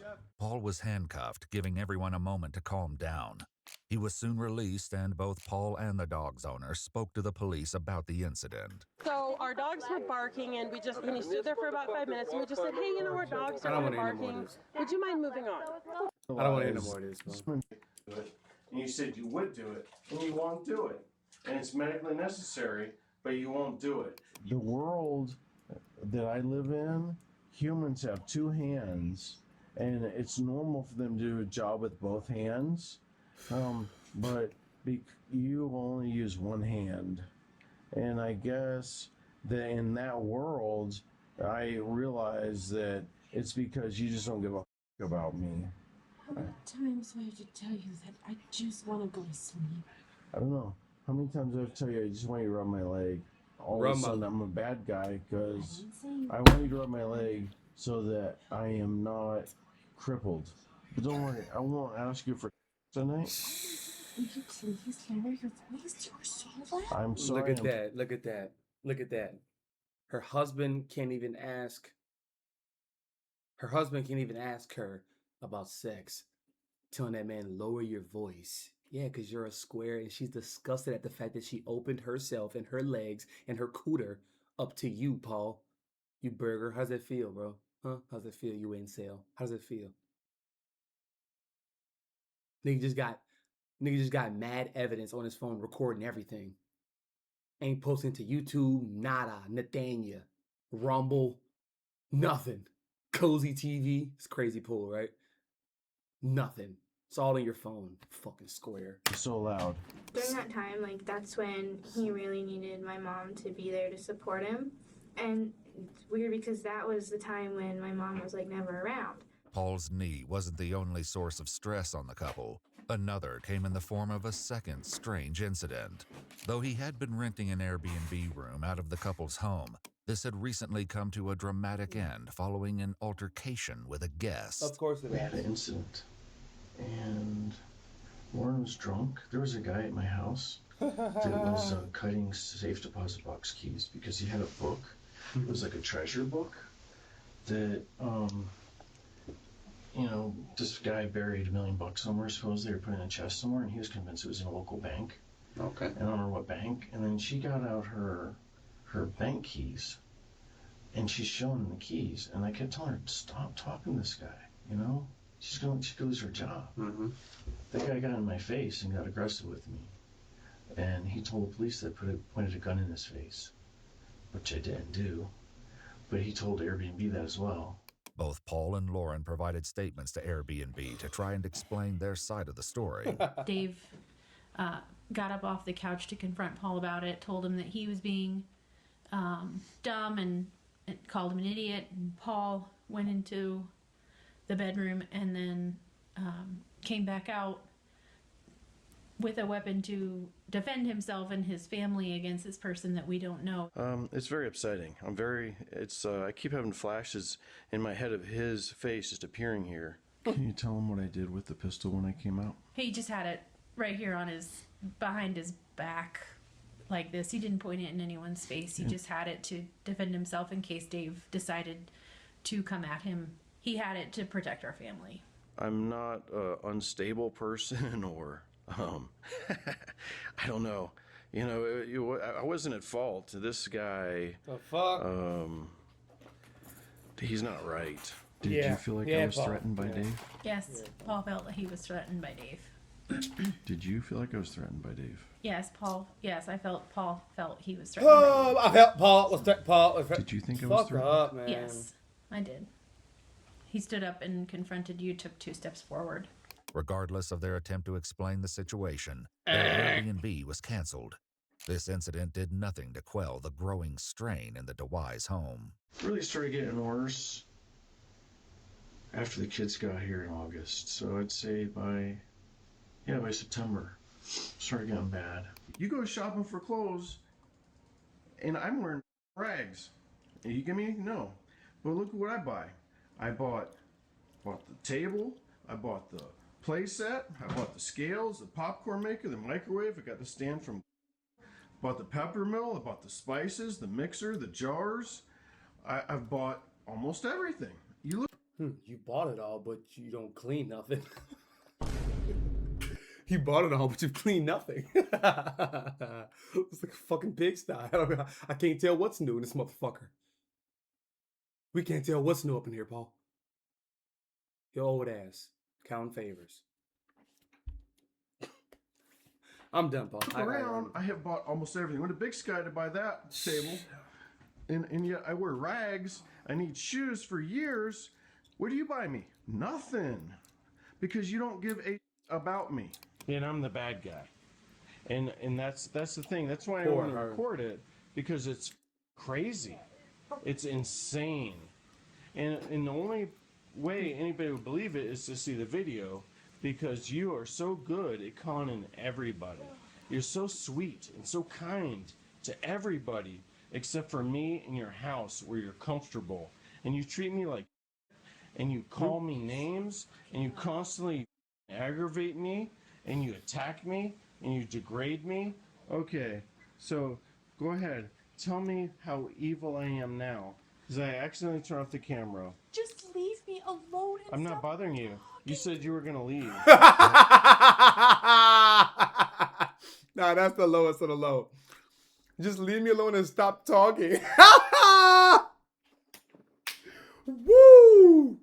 Paul was handcuffed, giving everyone a moment to calm down. He was soon released, and both Paul and the dog's owner spoke to the police about the incident. So our dogs were barking, and we stood there for about 5 minutes, and we just said, hey, you know, our dogs are barking. Would you mind moving on? I don't want to hear no more of this, bro. And you said you would do it, and you won't do it. And it's medically necessary, but you won't do it. The world that I live in, humans have two hands, and it's normal for them to do a job with both hands. But you only use one hand. And I guess that in that world, I realize that it's because you just don't give a f about me. How many times do I have to tell you that I just want to go to sleep? I don't know. How many times do I have to tell you I just want you to rub my leg? All of a sudden I'm a bad guy because I want you to rub my leg so that I am not crippled. But don't worry, I won't ask you for tonight. Will you please lower your voice? You are so loud. I'm sorry. Look at that. Her husband can't even ask her about sex. Telling that man, lower your voice. Yeah, because you're a square, and she's disgusted at the fact that she opened herself and her legs and her cooter up to you, Paul. You burger. How's that feel, bro? Huh? How's it feel, you incel? How does it feel? Nigga just got mad evidence on his phone recording everything. Ain't posting to YouTube, nada, Nathania, Rumble, nothing. Cozy TV, it's crazy pool, right? Nothing. It's all on your phone, fucking square. It's so loud. During that time, like, that's when he really needed my mom to be there to support him. And it's weird because that was the time when my mom was, like, never around. Paul's knee wasn't the only source of stress on the couple. Another came in the form of a second strange incident. Though he had been renting an Airbnb room out of the couple's home, This had recently come to a dramatic end following an altercation with a guest. Of course it We had is. an incident, and Lauren was drunk. There was a guy at my house that was cutting safe deposit box keys because he had a book. It was like a treasure book that, you know, this guy buried $1 million somewhere. Suppose they were put in a chest somewhere, and he was convinced it was in a local bank. Okay. I don't remember what bank. And then she got out her bank keys, and she's showing him the keys. And I kept telling her, stop talking to this guy. You know, she could lose her job. Mm-hmm. That guy got in my face and got aggressive with me, and he told the police that pointed a gun in his face, which I didn't do. But he told Airbnb that as well. Both Paul and Lauren provided statements to Airbnb to try and explain their side of the story. Dave got up off the couch to confront Paul about it, told him that he was being dumb and called him an idiot. And Paul went into the bedroom and then came back out with a weapon to defend himself and his family against this person that we don't know. It's very upsetting. I keep having flashes in my head of his face just appearing here. Can you tell him what I did with the pistol when I came out? He just had it right here on behind his back like this. He didn't point it in anyone's face. He just had it to defend himself in case Dave decided to come at him. He had it to protect our family. I'm not an unstable person or, I don't know. You know, I wasn't at fault. This guy, The fuck? he's not right. Did Yeah. you feel like Yeah, I was Paul. threatened by Yeah. Dave? Yes, Paul felt that he was threatened by Dave. Did you feel like I was threatened by Dave? Yes, I felt Paul felt he was threatened by Dave. I felt Paul was Paul. Did you think I was Fuck threatened? up, man. Yes, I did. He stood up and confronted you, took 2 steps forward. Regardless of their attempt to explain the situation, their Airbnb was canceled. This incident did nothing to quell the growing strain in the DeWise home. Really started getting worse after the kids got here in August. So I'd say by September, started getting bad. You go shopping for clothes, and I'm wearing rags. You get me? No. But look at what I buy. I bought the table. I bought the play set. I bought the scales, the popcorn maker, the microwave. I got the stand from. Bought the pepper mill. I bought the spices, the mixer, the jars. I've bought almost everything. You look. You bought it all, but you don't clean nothing. You bought it all, but you clean nothing. It's like a fucking pigsty. I can't tell what's new in this motherfucker. We can't tell what's new up in here, Paul. Your old ass. Counting favors. I'm done, Paul. I have bought almost everything. Went to Big Sky to buy that table. And yet I wear rags. I need shoes for years. What do you buy me? Nothing. Because you don't give a about me. And I'm the bad guy. And that's the thing. That's why I want to record it. Because it's crazy. It's insane. And the only way anybody would believe it is to see the video. Because you are so good at conning everybody. You're so sweet and so kind to everybody except for me and your house where you're comfortable. And you treat me like and you call me names and you constantly aggravate me and you attack me and you degrade me. Okay, so go ahead. Tell me how evil I am now. Because I accidentally turned off the camera. Just leave me alone. I'm not bothering you. You said you were going to leave. Nah, that's the lowest of the low. Just leave me alone and stop talking. Woo!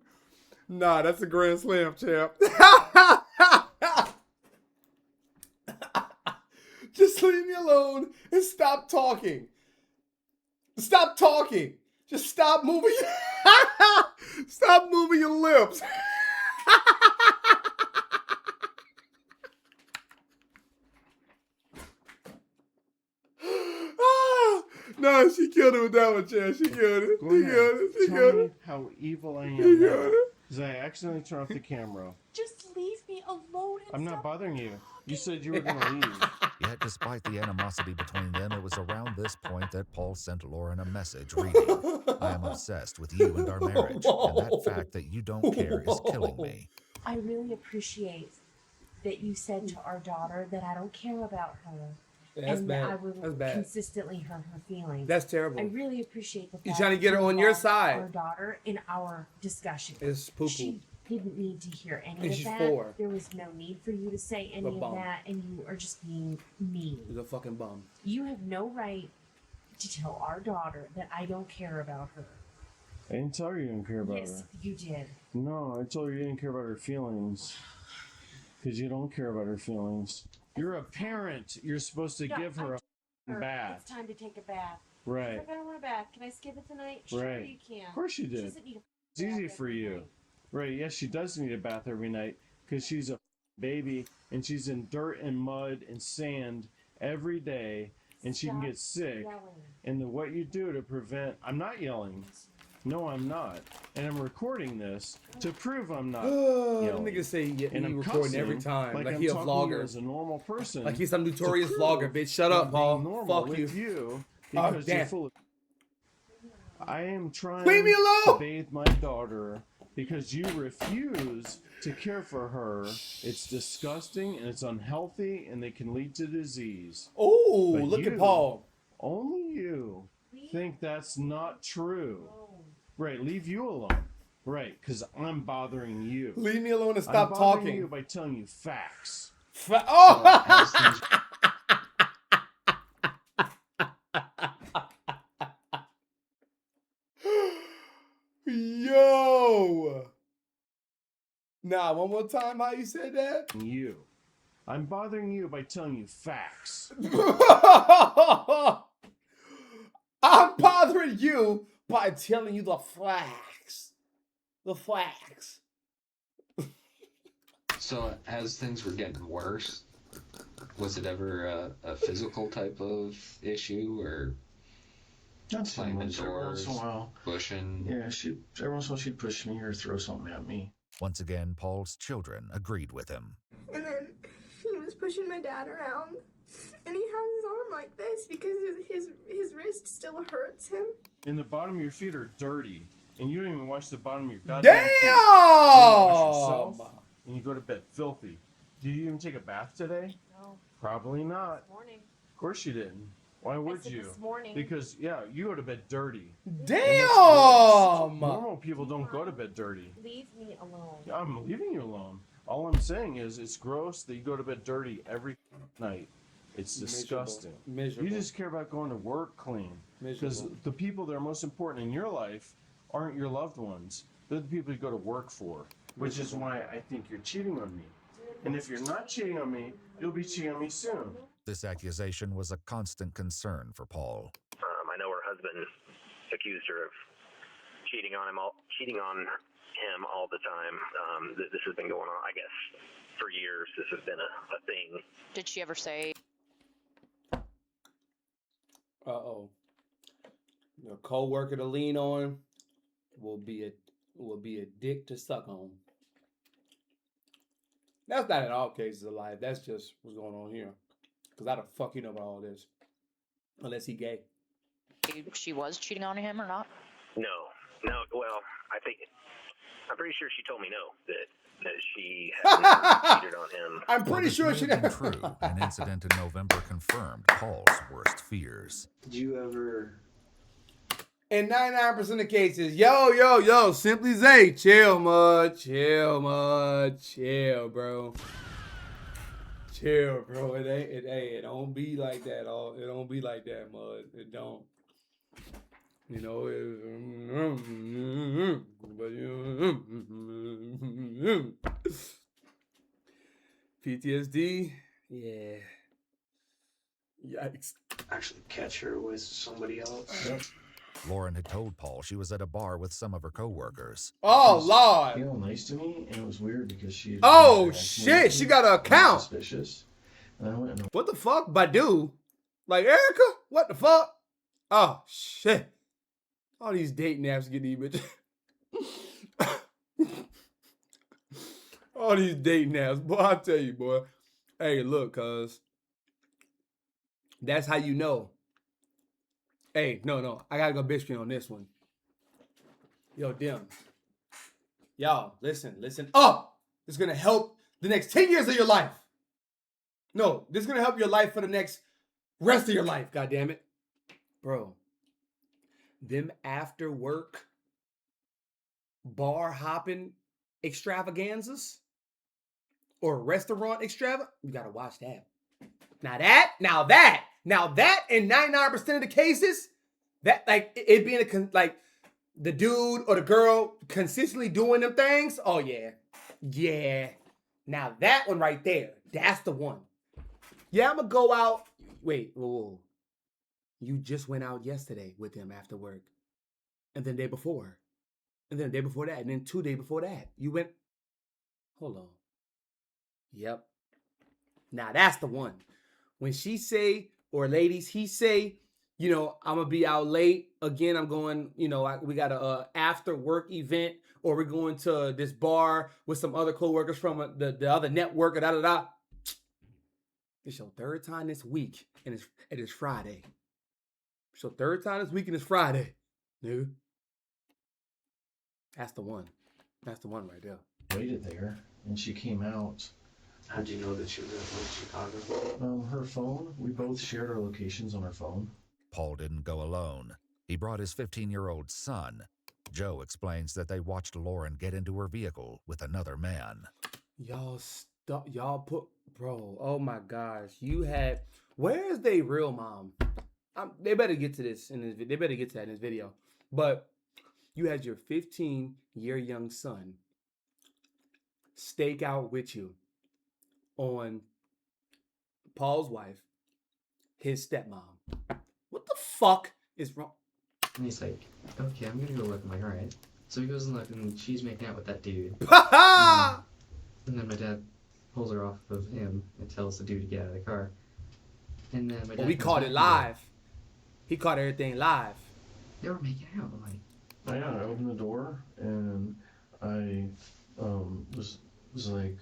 Nah, that's a grand slam, champ. Just leave me alone and stop talking. Stop talking. Just stop moving. Stop moving your lips. No, she killed it with that one, Chad. She killed it. Go She ahead. killed it. She Tell killed me it. how evil I She am killed now. it. Because I accidentally turned off the camera. Just leave me alone. I'm not bothering you. You said you were going to leave. Yet, despite the animosity between them, it was around this point that Paul sent Lauren a message reading, "I am obsessed with you and our marriage, and that fact that you don't care is killing me." I really appreciate that you said to our daughter that I don't care about her. That's and bad. that I will That's bad. consistently hurt her feelings. That's terrible. I really appreciate the fact You're trying to get her that you on your involved side. Our daughter in our discussion. It's poo-poo. She didn't need to hear any And of she's that. 4. There was no need for you to say any bum. of that, and you are just being mean. He's a fucking bum. You have no right to tell our daughter that I don't care about her. I didn't tell her you didn't care about Yes, her. you did. No, I told her you didn't care about her feelings. Because you don't care about her feelings. You're a parent. You're supposed to give her a bath. It's time to take a bath. Right. If I don't want a bath, can I skip it tonight? Sure, Right. you can. Of course you She did. doesn't need a It's easy for you. Right, yes, she does need a bath every night because she's a baby and she's in dirt and mud and sand every day and she can get sick. And what you do to prevent... I'm not yelling. No, I'm not. And I'm recording this to prove I'm not yelling. Niggas say And he I'm recording every cussing time. Like I'm he a talking to you vlogger. as a normal person. Like he's some to notorious prove vlogger, bitch. Shut that up, I'm Paul. being normal Fuck with you. you Oh, because you're damn. full of... I am trying Leave me alone! to bathe my daughter because you refuse to care for her. It's disgusting and it's unhealthy and they can lead to disease. Oh, But look at you, Paul. Only you think that's not true. Right, leave you alone. Right, because I'm bothering you. Leave me alone and I'm stop bothering talking. you by telling you facts. Yo! Nah, one more time how you said that? You. I'm bothering you by telling you facts. I'm bothering you by telling you the facts. The facts. So as things were getting worse, was it ever a physical type of issue or Not so slamming much. Every once doors, in a while. pushing? Yeah, every once in a while she'd push me or throw something at me. Once again, Paul's children agreed with him. And then he was pushing my dad around, and he has his arm like this because his wrist still hurts him. And the bottom of your feet are dirty. And you don't even wash the bottom of your goddamn feet. Damn! You don't wash yourself, and you go to bed filthy. Did you even take a bath today? No. Probably not. This morning. Of course you didn't. Why would said you? this morning. Because, yeah, you go to bed dirty. Damn! Normal people don't go to bed dirty. Leave me alone. I'm leaving you alone. All I'm saying is it's gross that you go to bed dirty every night. It's disgusting. Miserable. You just care about going to work clean. Because Miserable. the people that are most important in your life aren't your loved ones. They're the people you go to work for. Which is why I think you're cheating on me. And if you're not cheating on me, you'll be cheating on me soon. This accusation was a constant concern for Paul. I know her husband accused her of cheating on him all the time. This has been going on, I guess, for years. This has been a thing. Did she ever say? Uh-oh. A co-worker to lean on will be a dick to suck on. That's not in all cases of life. That's just what's going on here. Because how the fuck you know about all this? Unless he gay. She was cheating on him or not? No. Well, I'm pretty sure she told me no, that she had never cheated on him. I'm pretty sure she May have never. been true. An incident in November confirmed Paul's worst fears. Did you ever... In 99% of cases, yo, Simply Zay, chill, mud, chill, bro. Chill, bro. It don't be like that. It don't be like that, mud. It don't. You know, PTSD, yeah. Yikes. actually catch her with somebody else? Lauren had told Paul she was at a bar with some of her coworkers. Oh, Lord. She was nice to me, and it was weird because she. Oh, shit. She got an account. Suspicious. And I went and What the fuck? Badu? Like Erica? What the fuck? Oh, shit. All these dating apps get these bitches. All these dating apps. Boy, I tell you, boy. Hey, look, cuz. That's how you know. Hey, no. I gotta go bitch screen on this one. Yo, Dim. Y'all, listen up. This is gonna help the next 10 years of your life. No, this is gonna help your life for the next rest of your life, goddammit. Bro. Them after work bar hopping extravaganzas or restaurant you gotta watch that. Now that in 99% of the cases, that like it being like the dude or the girl consistently doing them things. Oh yeah. Now that one right there, that's the one. Yeah, I'm gonna go out. Wait, whoa. You just went out yesterday with him after work, and then the day before, and then the day before that, and then 2 days before that, you went. Hold on. Yep. Now that's the one. When she say, or ladies, he say, you know, I'm gonna be out late again. I'm going, you know, we got a after work event, or we're going to this bar with some other coworkers from the other network. It's your third time this week, and it's Friday. It's your third time this week, and it's Friday, nigga. That's the one. That's the one right there. Waited there, and she came out. How'd you know that she was in Chicago? Her phone. We both shared our locations on our phone. Paul didn't go alone. He brought his 15-year-old son. Joe explains that they watched Lauren get into her vehicle with another man. Y'all put, bro, oh my gosh. Where is they real mom? They better get to this they better get to that in this video. But you had your 15-year young son stake out with you on Paul's wife, his stepmom. What the fuck is wrong? And he's like, okay, I'm gonna go look. I'm like, all right. So he goes and looks, and she's making out with that dude. And then my dad pulls her off of him and tells the dude to get out of the car. And then my dad we caught it live. He caught everything live. They were making out. I'm like, I opened the door and I was like,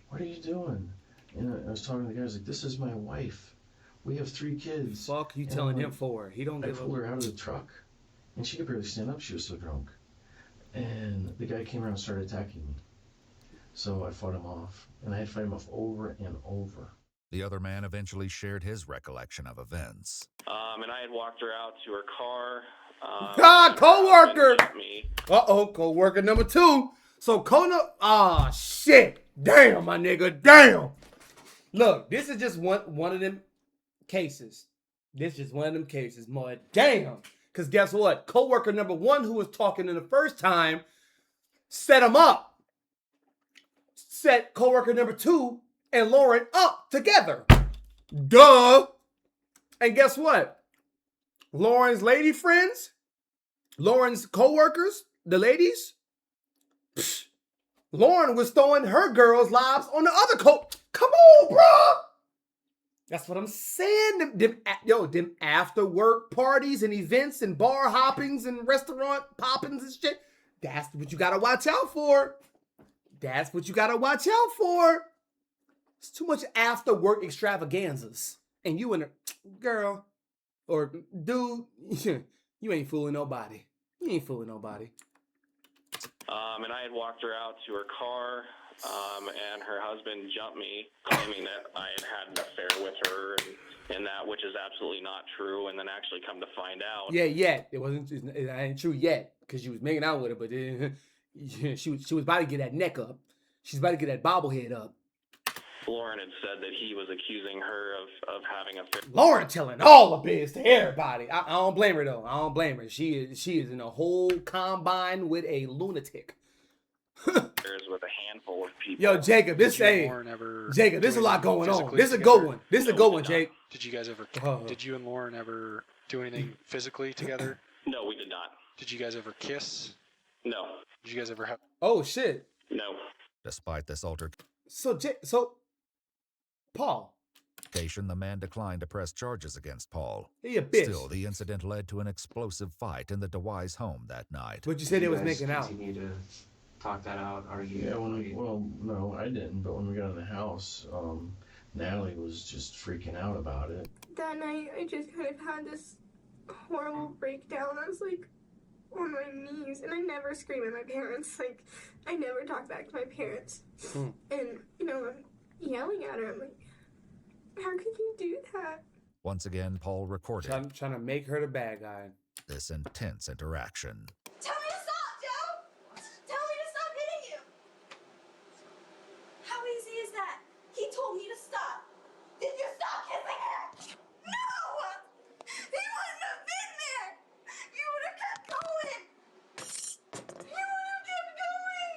what are you doing? And I was talking to the guy. I was like, this is my wife. We have 3 kids. Fuck you telling him for? He don't give a... I pulled her out of the truck, and she could barely stand up. She was so drunk. And the guy came around and started attacking me. So I fought him off, and I had to fight him off over and over. The other man eventually shared his recollection of events. And I had walked her out to her car. Co-worker! Uh-oh, co-worker number 2. So shit. Damn, my nigga, damn. Look, this is just one of them cases. This is just one of them cases, more damn. Because guess what? Coworker number 1 who was talking in the first time set him up. Set coworker number 2 and Lauren up together. Duh. And guess what? Lauren's lady friends, Lauren's coworkers, the ladies, Lauren was throwing her girls' lives on the other Come on, bro. That's what I'm saying. Them after work parties and events and bar hoppings and restaurant poppings and shit. That's what you gotta watch out for. That's what you gotta watch out for. It's too much after work extravaganzas. And you and a girl or dude, you ain't fooling nobody. You ain't fooling nobody. And I had walked her out to her car, and her husband jumped me, claiming that I had an affair with her, and that, which is absolutely not true. And then actually come to find out, it ain't true yet, because you was making out with her, but she was about to get that neck up. She's about to get that bobblehead up. Lauren had said that he was accusing her of having an affair. Lauren telling all the biz to everybody. I don't blame her though. I don't blame her. She is in a whole combine with a lunatic. With a handful of people. Yo, Jacob, this is a lot going on. This is a good one. This is a good one, Jake. Did you guys ever? Did you and Lauren ever do anything physically together? No, we did not. Did you guys ever kiss? No. Did you guys ever have? Oh shit. No. Despite this altercation, Paul. The man declined to press charges against Paul. He a bitch. Still, the incident led to an explosive fight in the DeWise home that night. But you said they was making out. Continue to talk that out, argue. Yeah, no, I didn't. But when we got in the house, Natalie was just freaking out about it. That night, I just kind of had this horrible breakdown. I was like on my knees, and I never scream at my parents. Like, I never talk back to my parents. And, you know, I'm yelling at her. I'm like, how could you do that? Once again, Paul recorded Trying to make her the bad guy. this intense interaction. Tell me to stop, Joe! Tell me to stop hitting you! How easy is that? He told me to stop. Did you stop kissing her? No! He wouldn't have been there! You would have kept going! You would have kept going!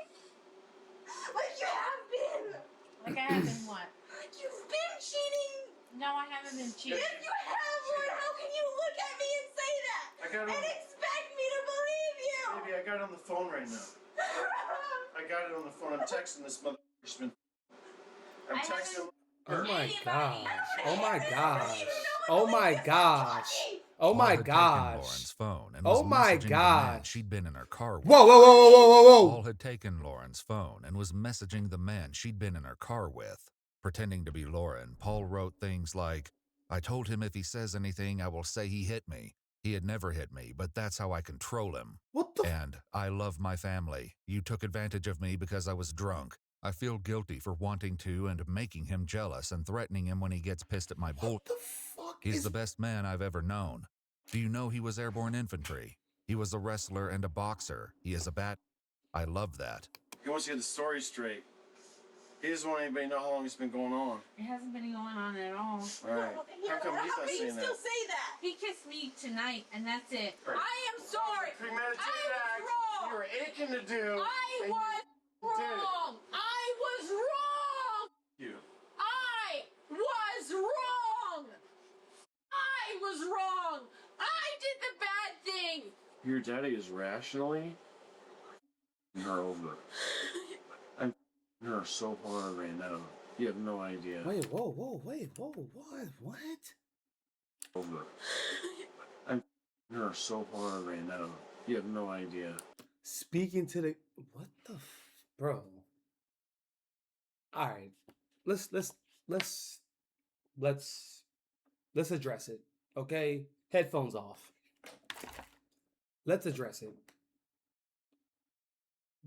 Like you have been! Like I have been what? Like you've been cheating! No, I haven't been cheating. Yes, you have, Lord! How can you look at me and say that? I got And expect me to believe you! Baby, I got it on the phone right now. I got it on the phone. I'm texting this motherfucker. I'm texting. Oh my gosh. Oh my gosh. Oh my gosh. Oh Paul my had taken gosh. Lauren's phone and Oh was my messaging the man gosh. she'd been in her car with. Whoa, whoa, whoa, whoa, whoa, whoa, Paul whoa. had taken Lauren's phone and was messaging the man she'd been in her car with. Pretending to be Lauren, Paul wrote things like, I told him if he says anything, I will say he hit me. He had never hit me, but that's how I control him. What the? And I love my family. You took advantage of me because I was drunk. I feel guilty for wanting to and making him jealous and threatening him when he gets pissed at my bull. What the fuck He's is... the best man I've ever known. Do you know he was airborne infantry? He was a wrestler and a boxer. He is a bat. I love that. He wants to get the story straight. He doesn't want anybody to know how long it's been going on. It hasn't been going on at all. All right. How come he's not saying that? say that? He kissed me tonight, and that's it. Right. I am sorry. Premeditated I act. was wrong. You were aching to do. I and was you did it. wrong. I was wrong. You. I was wrong. I was wrong. I did the bad thing. Your daddy is rationally her over. I'm her so hard right now. You have no idea. Wait, whoa, whoa, wait, whoa, what? Over. I'm her so hard right now. You have no idea. Speaking to the... What the... Bro. All right. Let's address it. Okay? Headphones off. Let's address it.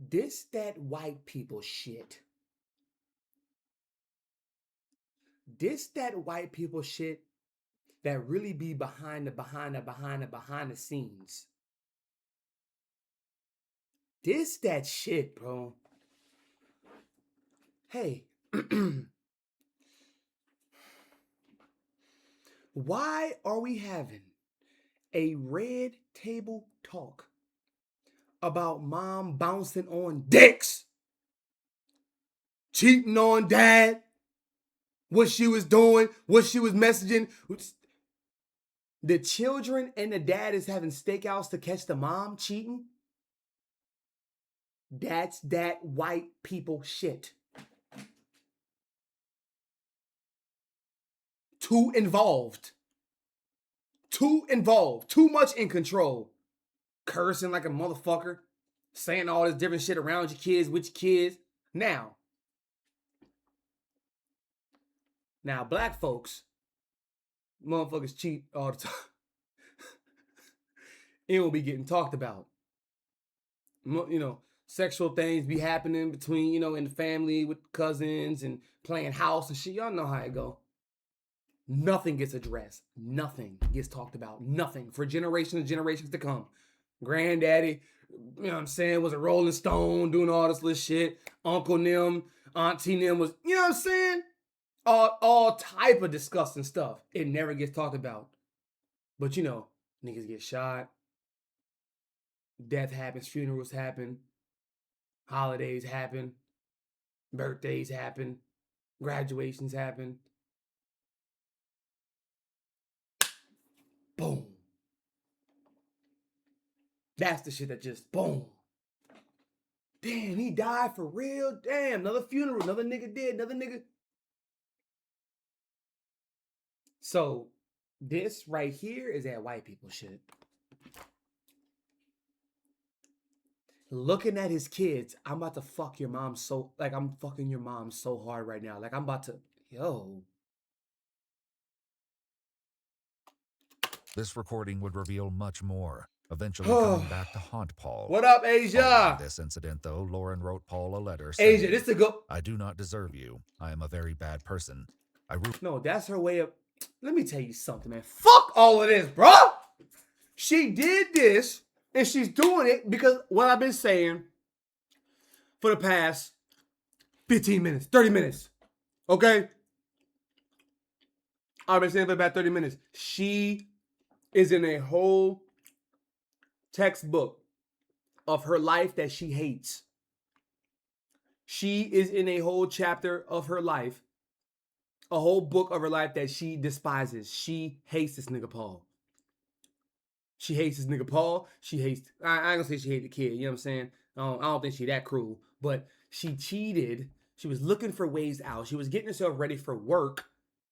This that white people shit. This that white people shit that really be behind the scenes. This that shit, bro. Hey. Why are we having a red table talk about mom bouncing on dicks, cheating on dad, what she was doing, what she was messaging? The children and the dad is having stakeouts to catch the mom cheating? That's that white people shit. Too involved. Too much in control. Cursing like a motherfucker. Saying all this different shit around your kids, with your kids. Now, black folks, motherfuckers cheat all the time. It will be getting talked about. You know, sexual things be happening between, you know, in the family with cousins and playing house and shit. Y'all know how it go. Nothing gets addressed. Nothing gets talked about. Nothing. For generations and generations to come. Granddaddy, you know what I'm saying, was a Rolling Stone doing all this little shit. Uncle Nim, Auntie Nim was, you know what I'm saying? All type of disgusting stuff. It never gets talked about. But you know, niggas get shot. Death happens. Funerals happen. Holidays happen. Birthdays happen. Graduations happen. Boom. That's the shit that just boom. Damn, he died for real. Damn, another funeral. Another nigga dead. Another nigga. So, this right here is that white people shit. Looking at his kids, I'm about to fuck your mom so, like, I'm fucking your mom so hard right now. Like, I'm about to, yo, This recording would reveal much more, eventually coming back to haunt Paul. What up, Asia? Following this incident, though, Lauren wrote Paul a letter saying, Asia, this to go. I do not deserve you. I am a very bad person. No, that's her way of... Let me tell you something, man. Fuck all of this, bro. She did this, and she's doing it because what I've been saying for the past 15 minutes, 30 minutes, okay? I've been saying for about 30 minutes. She is in a whole textbook of her life that she hates. She is in a whole chapter of her life, a whole book of her life that she despises. She hates this nigga Paul. She hates this nigga Paul. She hates, I ain't gonna say she hates the kid, you know what I'm saying? I don't think she that cruel, but she cheated. She was looking for ways out. She was getting herself ready for work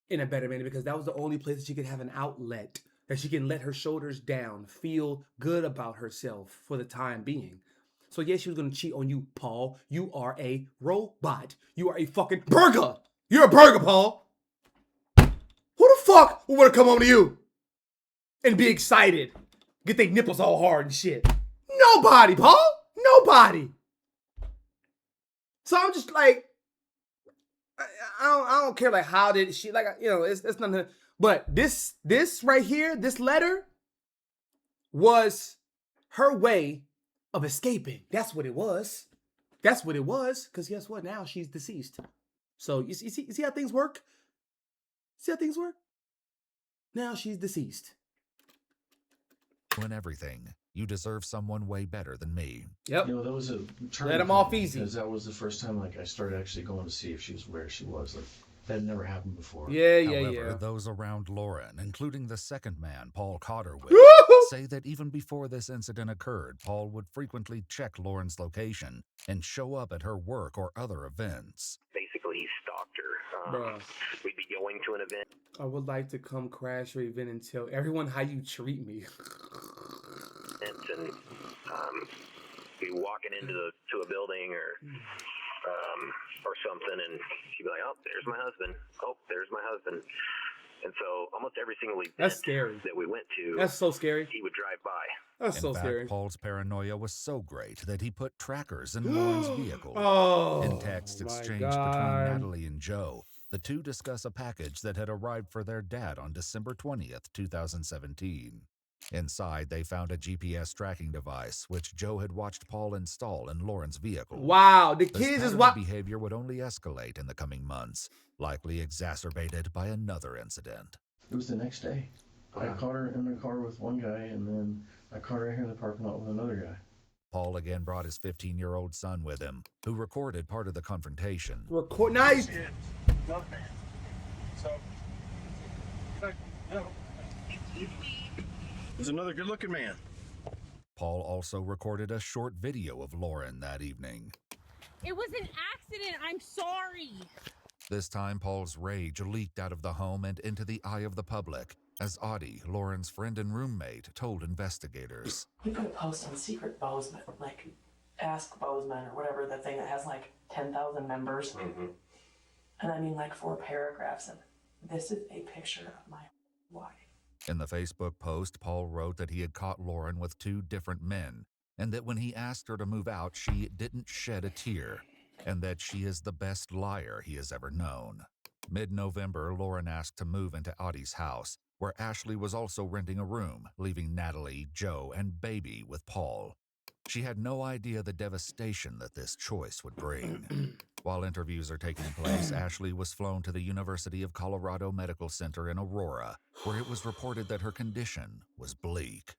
in a better manner because that was the only place that she could have an outlet, that she can let her shoulders down, feel good about herself for the time being. So yes, she was gonna cheat on you, Paul. You are a robot. You are a fucking burger. You're a burger, Paul. Who the fuck would wanna come home to you and be excited? Get their nipples all hard and shit. Nobody, Paul. Nobody. So I'm just like, I don't care like how did she, like, you know, it's nothing. But this right here, this letter was her way of escaping. That's what it was. That's what it was. Because guess what? Now she's deceased. So you see how things work? See how things work? Now she's deceased. And everything. You deserve someone way better than me. Yep. You know, that was a Let him off easy. Because that was the first time, like, I started actually going to see if she was where she was. Like, that had never happened before. However, those around Lauren, including the second man Paul caught her with, say that even before this incident occurred, Paul would frequently check Lauren's location and show up at her work or other events. Basically, he stalked her. Bruh. We'd be going to an event. I would like to come crash your event and tell everyone how you treat me. And be walking into a building or something, and she'd be like, "Oh, there's my husband. Oh, there's my husband." And so almost every single event That's scary. that we went to, That's so scary. he would drive by. That's so In fact, scary. Paul's paranoia was so great that he put trackers in Lauren's vehicle. Oh, in texts my exchanged God. between Natalie and Joe, the two discuss a package that had arrived for their dad on December 20th, 2017. Inside, they found a GPS tracking device, which Joe had watched Paul install in Lauren's vehicle. Wow, the This kids is pattern what of behavior would only escalate in the coming months, likely exacerbated by another incident. It was the next day. I caught her in the car with one guy, and then I caught her here in the parking lot with another guy. Paul again brought his 15-year-old son with him, who recorded part of the confrontation. Nice. So, there's another good-looking man. Paul also recorded a short video of Lauren that evening. It was an accident. I'm sorry. This time, Paul's rage leaked out of the home and into the eye of the public, as Audie, Lauren's friend and roommate, told investigators. We put a post on Secret Bozeman, like Ask Bozeman or whatever, the thing that has like 10,000 members. Mm-hmm. And I mean like 4 paragraphs, and this is a picture of my wife. In the Facebook post, Paul wrote that he had caught Lauren with 2 different men, and that when he asked her to move out, she didn't shed a tear, and that she is the best liar he has ever known. Mid-November, Lauren asked to move into Audie's house, where Ashley was also renting a room, leaving Natalie, Joe, and Baby with Paul. She had no idea the devastation that this choice would bring. While interviews are taking place, Ashley was flown to the University of Colorado Medical Center in Aurora, where it was reported that her condition was bleak.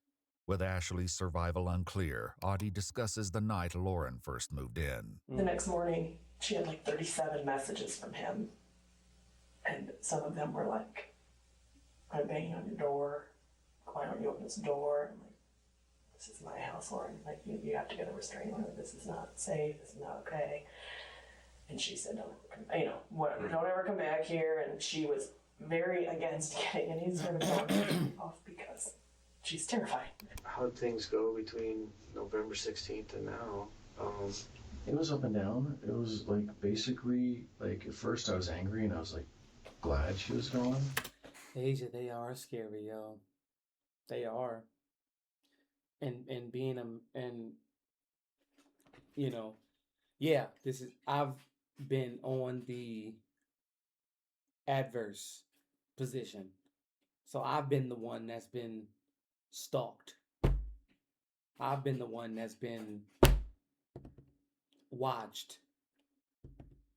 With Ashley's survival unclear, Audie discusses the night Lauren first moved in. The next morning, she had like 37 messages from him. And some of them were like, I'm banging on your door. Why don't you open this door? I'm like, this is my house, Lauren. Like, you have to get a restraining order. This is not safe. This is not okay. And she said, don't ever come back here. And she was very against getting any sort of document off because she's terrified. How'd things go between November 16th and now? It was up and down. It was like basically, like at first I was angry and I was like glad she was gone. Asia, they are scary, yo. They are. And being and you know, yeah, I've been on the adverse position. So I've been the one that's been stalked. I've been the one that's been watched.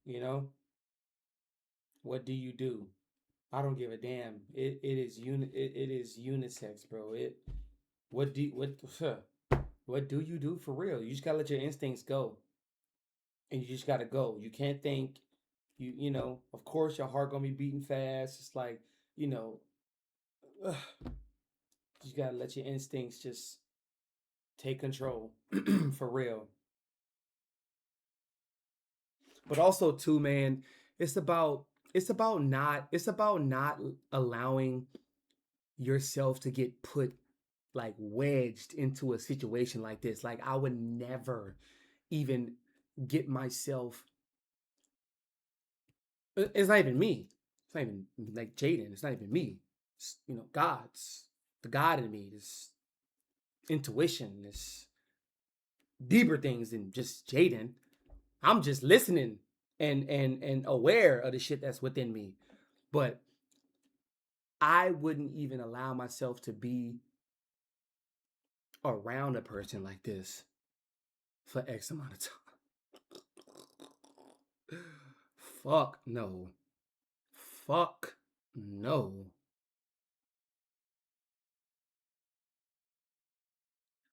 You know? What do you do? I don't give a damn. It is unisex, bro. What do you do for real? You just gotta let your instincts go. And you just gotta go. You can't think you know, of course your heart gonna be beating fast. It's like, you know, ugh, you gotta let your instincts just take control for real. But also too, man, it's about not allowing yourself to get put like wedged into a situation like this. Like I would never even get myself. It's not even me. It's not even like Jaden. It's not even me. It's, you know, God's the God in me. This intuition, this deeper things than just Jaden. I'm just listening and aware of the shit that's within me. But I wouldn't even allow myself to be around a person like this for X amount of time. Fuck no. Fuck no.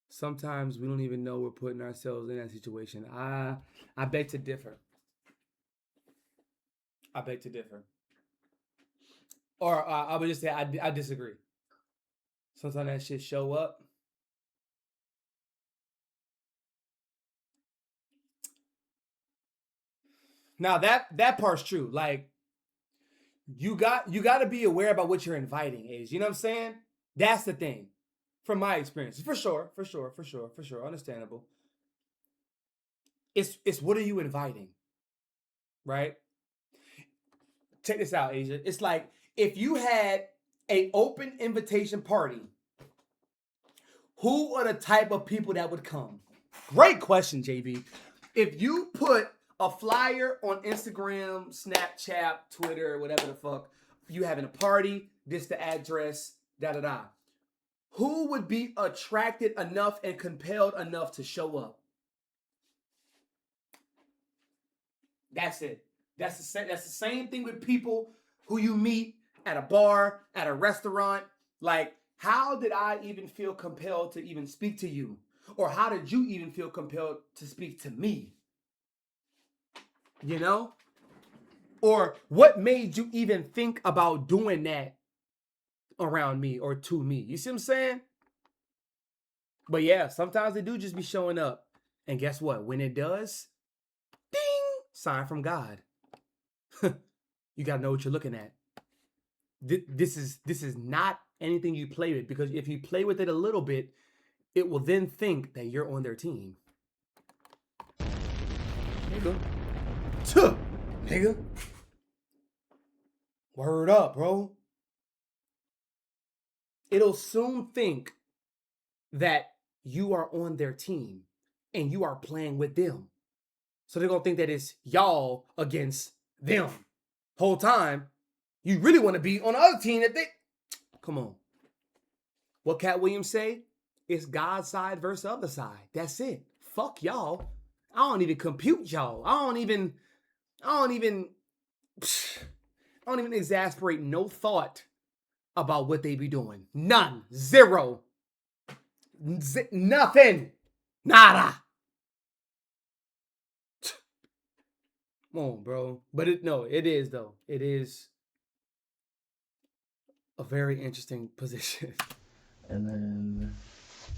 Sometimes we don't even know we're putting ourselves in that situation. I beg to differ. I beg to differ. Or I would just say I disagree. Sometimes that shit show up. Now that part's true. Like you got to be aware about what you're inviting, Age. You know what I'm saying? That's the thing. From my experience. For sure. Understandable. It's what are you inviting? Right? Check this out, Asia. It's like if you had an open invitation party, who are the type of people that would come? Great question, JB. If you put a flyer on Instagram, Snapchat, Twitter, whatever the fuck, you having a party, this the address, da-da-da. Who would be attracted enough and compelled enough to show up? That's it. That's the same thing with people who you meet at a bar, at a restaurant. Like, how did I even feel compelled to even speak to you? Or how did you even feel compelled to speak to me? You know? Or what made you even think about doing that around me or to me? You see what I'm saying? But yeah, sometimes they do just be showing up. And guess what? When it does, ding, sign from God. You gotta know what you're looking at. This is not anything you play with, because if you play with it a little bit, it will then think that you're on their team. Nigga. Word up, bro. It'll soon think that you are on their team and you are playing with them. So they're gonna think that it's y'all against them. Whole time, you really want to be on the other team that they... Come on. What Cat Williams say? It's God's side versus the other side. That's it. Fuck y'all. I don't even compute y'all. I don't even exasperate no thought about what they be doing. None. Zero. Nothing. Nada. Come on, bro. But it is though. It is a very interesting position. And then,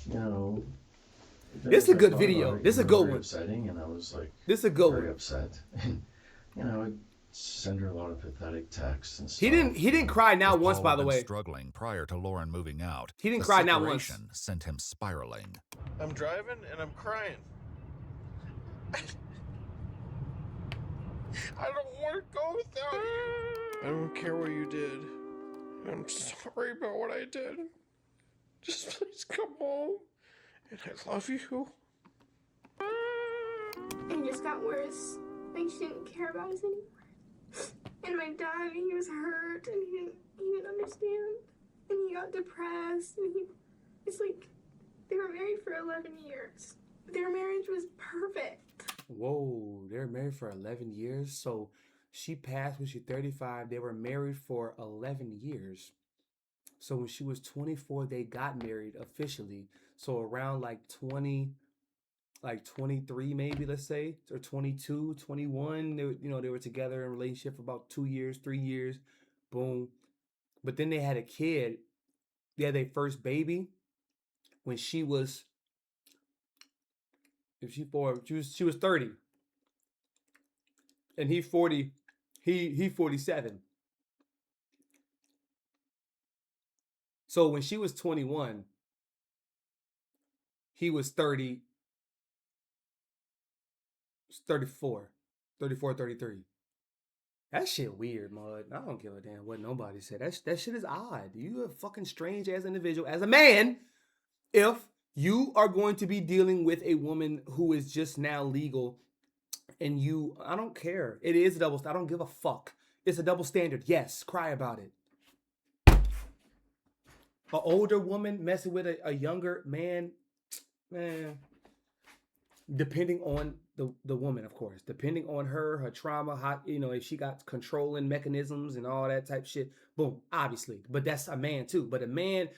you know, this is a good video. This is a good one. Upsetting, and I was like, this is a good very one. upset. And you know, I sent her a lot of pathetic texts and stuff. He didn't cry not once, by the way. Struggling prior to Lauren moving out. He didn't cry not once. Sent him spiraling. I'm driving and I'm crying. I don't want to go without you. I don't care what you did. I'm sorry about what I did. Just please come home. And I love you. It just got worse. Like, she didn't care about us anymore. And my dad, he was hurt, and he didn't understand. And he got depressed, and it's like, they were married for 11 years. Their marriage was perfect. Whoa, they're married for 11 years. So she passed when she 35. They were married for 11 years. So when she was 24, they got married officially. So around like 20, like 23 maybe, let's say, or 22, 21, they were together in a relationship for about 2 years, 3 years. Boom. But then they had a kid. They had their first baby when she was, she was 30. And he 40, he 47. So when she was 21, he was 30, 34, 34, 33. That shit weird, Mud. I don't give a damn what nobody said. That shit is odd. You a fucking strange ass individual as a man if you are going to be dealing with a woman who is just now legal and I don't care. It is a double, I don't give a fuck. It's a double standard. Yes, cry about it. An older woman messing with a younger man, depending on the woman, of course, depending on her trauma, how, if she got controlling mechanisms and all that type shit, boom, obviously. But that's a man too. But a man,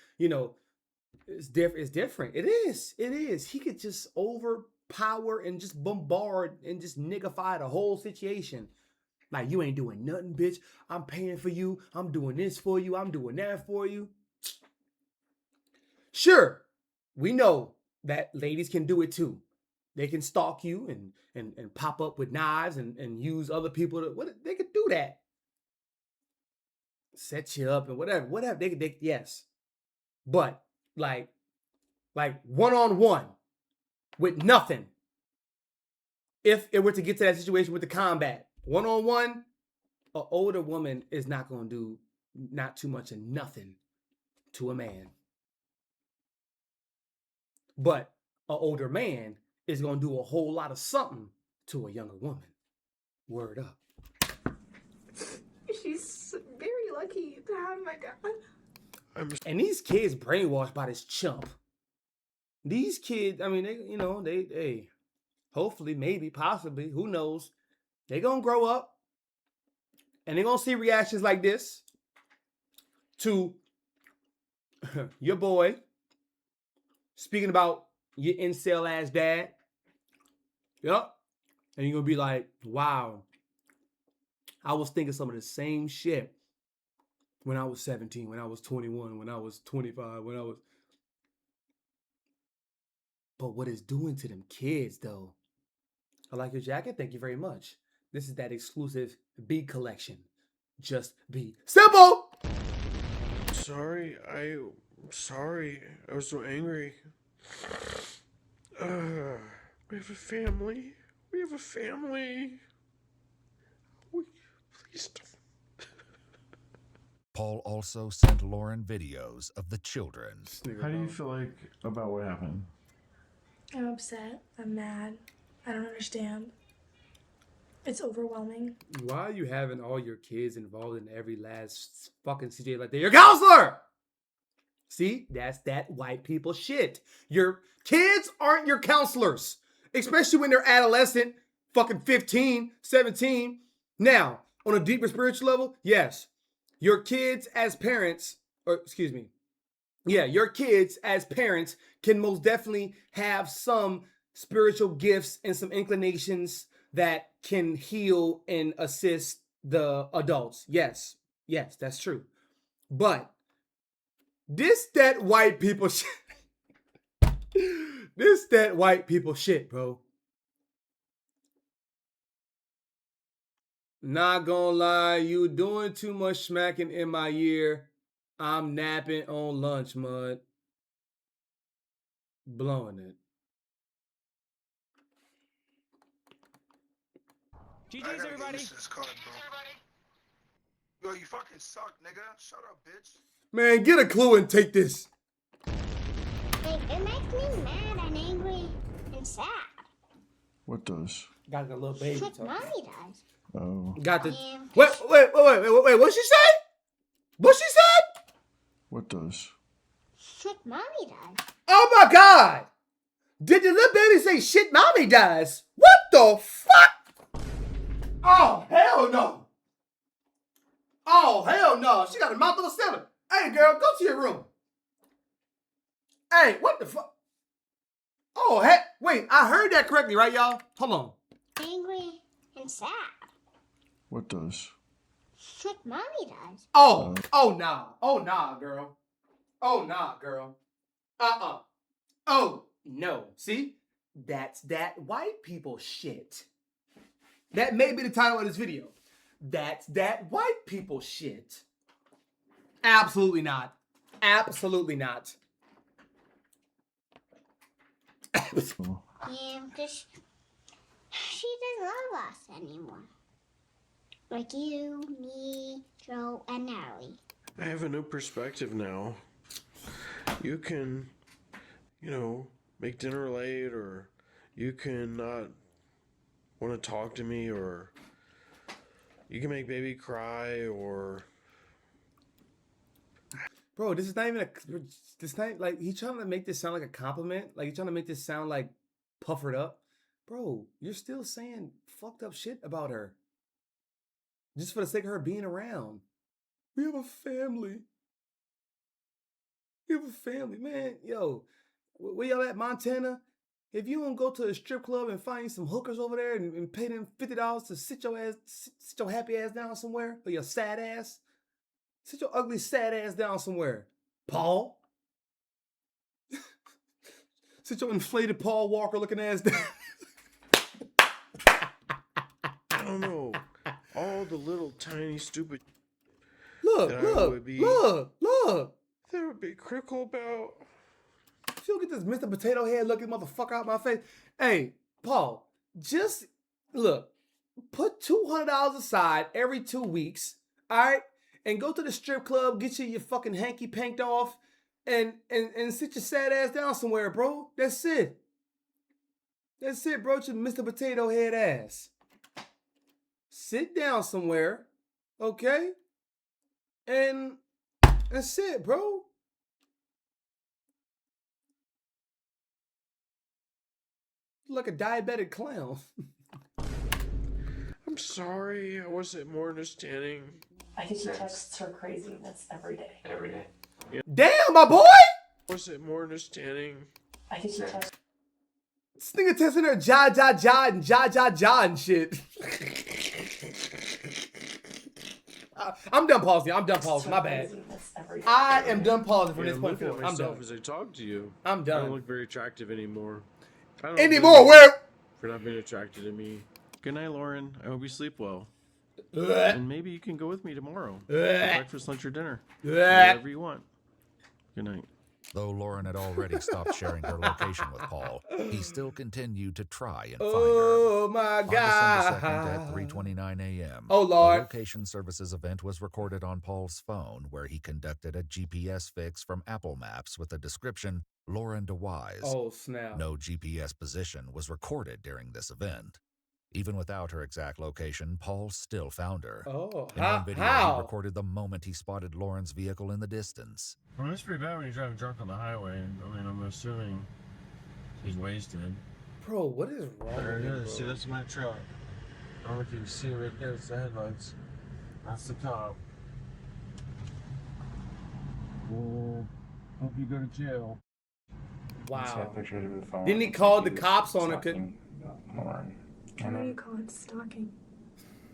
it's different. It is. He could just overpower and just bombard and just niggify the whole situation. Like, you ain't doing nothing, bitch. I'm paying for you. I'm doing this for you. I'm doing that for you. Sure, we know that ladies can do it too. They can stalk you and pop up with knives and use other people they could do that. Set you up and whatever. They yes. But like one-on-one with nothing. If it were to get to that situation with the combat, one-on-one, an older woman is not going to do not too much of nothing to a man. But an older man is going to do a whole lot of something to a younger woman. Word up. She's very lucky to have my dad. And these kids brainwashed by this chump. These kids, I mean, they hopefully, maybe, possibly, who knows, they going to grow up and they're going to see reactions like this to your boy speaking about your incel ass dad. Yep. And you're going to be like, wow, I was thinking some of the same shit when I was 17, when I was 21, when I was 25, But what it's doing to them kids, though. I like your jacket. Thank you very much. This is that exclusive bead collection. Just be simple. Sorry. I'm sorry. I was so angry. We have a family. Please don't. Paul also sent Lauren videos of the children. How do you feel like about what happened? I'm upset. I'm mad. I don't understand. It's overwhelming. Why are you having all your kids involved in every last fucking CJ like they're your counselor? See, that's that white people shit. Your kids aren't your counselors, especially when they're adolescent, fucking 15, 17. Now, on a deeper spiritual level, yes, your kids as parents, your kids as parents can most definitely have some spiritual gifts and some inclinations that can heal and assist the adults. Yes, that's true. But that white people shit. That white people shit, bro. Not gonna lie, you doing too much smacking in my ear. I'm napping on lunch, Mud. Blowing it. GG's, everybody. This card, bro. Yo, you fucking suck, nigga. Shut up, bitch. Man, get a clue and take this. Like, it makes me mad and angry and sad. What does? Got the little baby Like talk. mommy does. Oh. Got the. Yeah. Wait. What she say? What she said? What does? Like mommy does. Oh my God! Did the little baby say shit? Mommy does. What the fuck? Oh hell no! Oh hell no! She got a mouth of a sailor. Hey girl, go to your room. Hey, what the fuck? Oh heck! Wait, I heard that correctly, right, y'all? Hold on. Angry and sad. What does? Like mommy does. Oh nah, girl. Oh nah, girl. Oh no. See, that's that white people shit. That may be the title of this video. That's that white people shit. Absolutely not. Absolutely not. Yeah, because she doesn't love us anymore. Like you, me, Joe, and Natalie. I have a new perspective now. You can, make dinner late, or you can not want to talk to me, or you can make baby cry, or... Bro, this is not even this not like he's trying to make this sound like a compliment. Like he's trying to make this sound like puffered up. Bro, you're still saying fucked up shit about her. Just for the sake of her being around. We have a family. We have a family, man. Yo, where y'all at, Montana? If you don't go to a strip club and find some hookers over there and pay them $50 to sit your happy ass down somewhere, or your sad ass, sit your ugly sad ass down somewhere, Paul. Sit your inflated Paul Walker looking ass down. I don't know. All the little tiny stupid... Look. That would be critical about... If you don't get this Mr. Potato Head looking motherfucker out my face. Hey, Paul, just look, put $200 aside every 2 weeks, all right? And go to the strip club, get you your fucking hanky panked off, and sit your sad ass down somewhere, bro. That's it. That's it, bro. Your Mr. Potato Head ass. Sit down somewhere, okay? And that's it, bro. Like a diabetic clown. I'm sorry, I wasn't more understanding. I think he texts her craziness every day. Every day. Yeah. Damn, my boy! Wasn't more understanding. I think he texts. This nigga texting her ja and shit. I'm done pausing. My bad. I am done pausing from this point forward. I'm done. As I talk to you. I'm done. I don't look very attractive anymore. Where? For not being attracted to me. Good night, Lauren. I hope you sleep well. And maybe you can go with me tomorrow. Breakfast, lunch, or dinner. Whatever you want. Good night. Though Lauren had already stopped sharing her location with Paul, he still continued to try and find her. Oh my God. On December 2nd at 3:29 a.m., oh Lord, a location services event was recorded on Paul's phone where he conducted a GPS fix from Apple Maps with the description, Lauren DeWise. Oh snap. No GPS position was recorded during this event. Even without her exact location, Paul still found her. Oh, in one video, he recorded the moment he spotted Lauren's vehicle in the distance. Well, it's pretty bad when you're driving drunk on the highway. I mean, I'm assuming he's wasted. Bro, what is wrong There with it you, is. See, that's my truck. I don't know if you can see right there. It's the headlights. That's the cop. Well, hope you go to jail. Wow. Didn't Didn't he call the cops on it? Lauren. What do you call it? Stalking.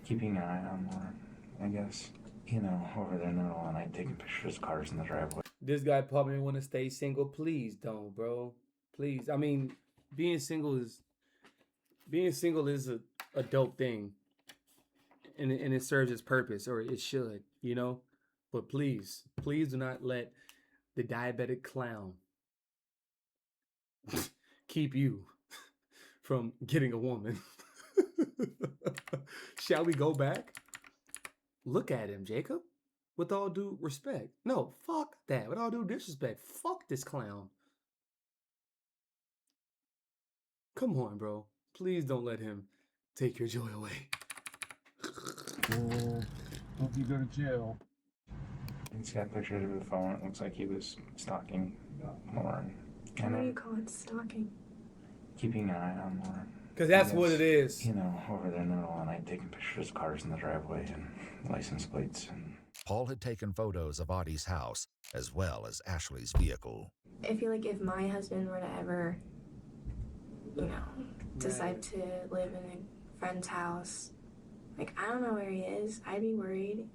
Keeping an eye on Lauren, I guess. Over there in the middle of the night, taking pictures of cars in the driveway. This guy probably want to stay single. Please don't, bro. Please. I mean, being single is a dope thing, and it serves its purpose, or it should, But please do not let the diabetic clown keep you from getting a woman. Shall we go back? Look at him, Jacob. With all due respect. No, fuck that. With all due disrespect. Fuck this clown. Come on, bro. Please don't let him take your joy away. Hope you go to jail. He's got pictures of his phone. It looks like he was stalking Lauren. What do you call it stalking? Keeping an eye on Lauren. Because that's what it is. You know, over there in the middle of the night, taking pictures of cars in the driveway and license plates. And Paul had taken photos of Audie's house as well as Ashley's vehicle. I feel like if my husband were to ever, decide to live in a friend's house, like, I don't know where he is. I'd be worried,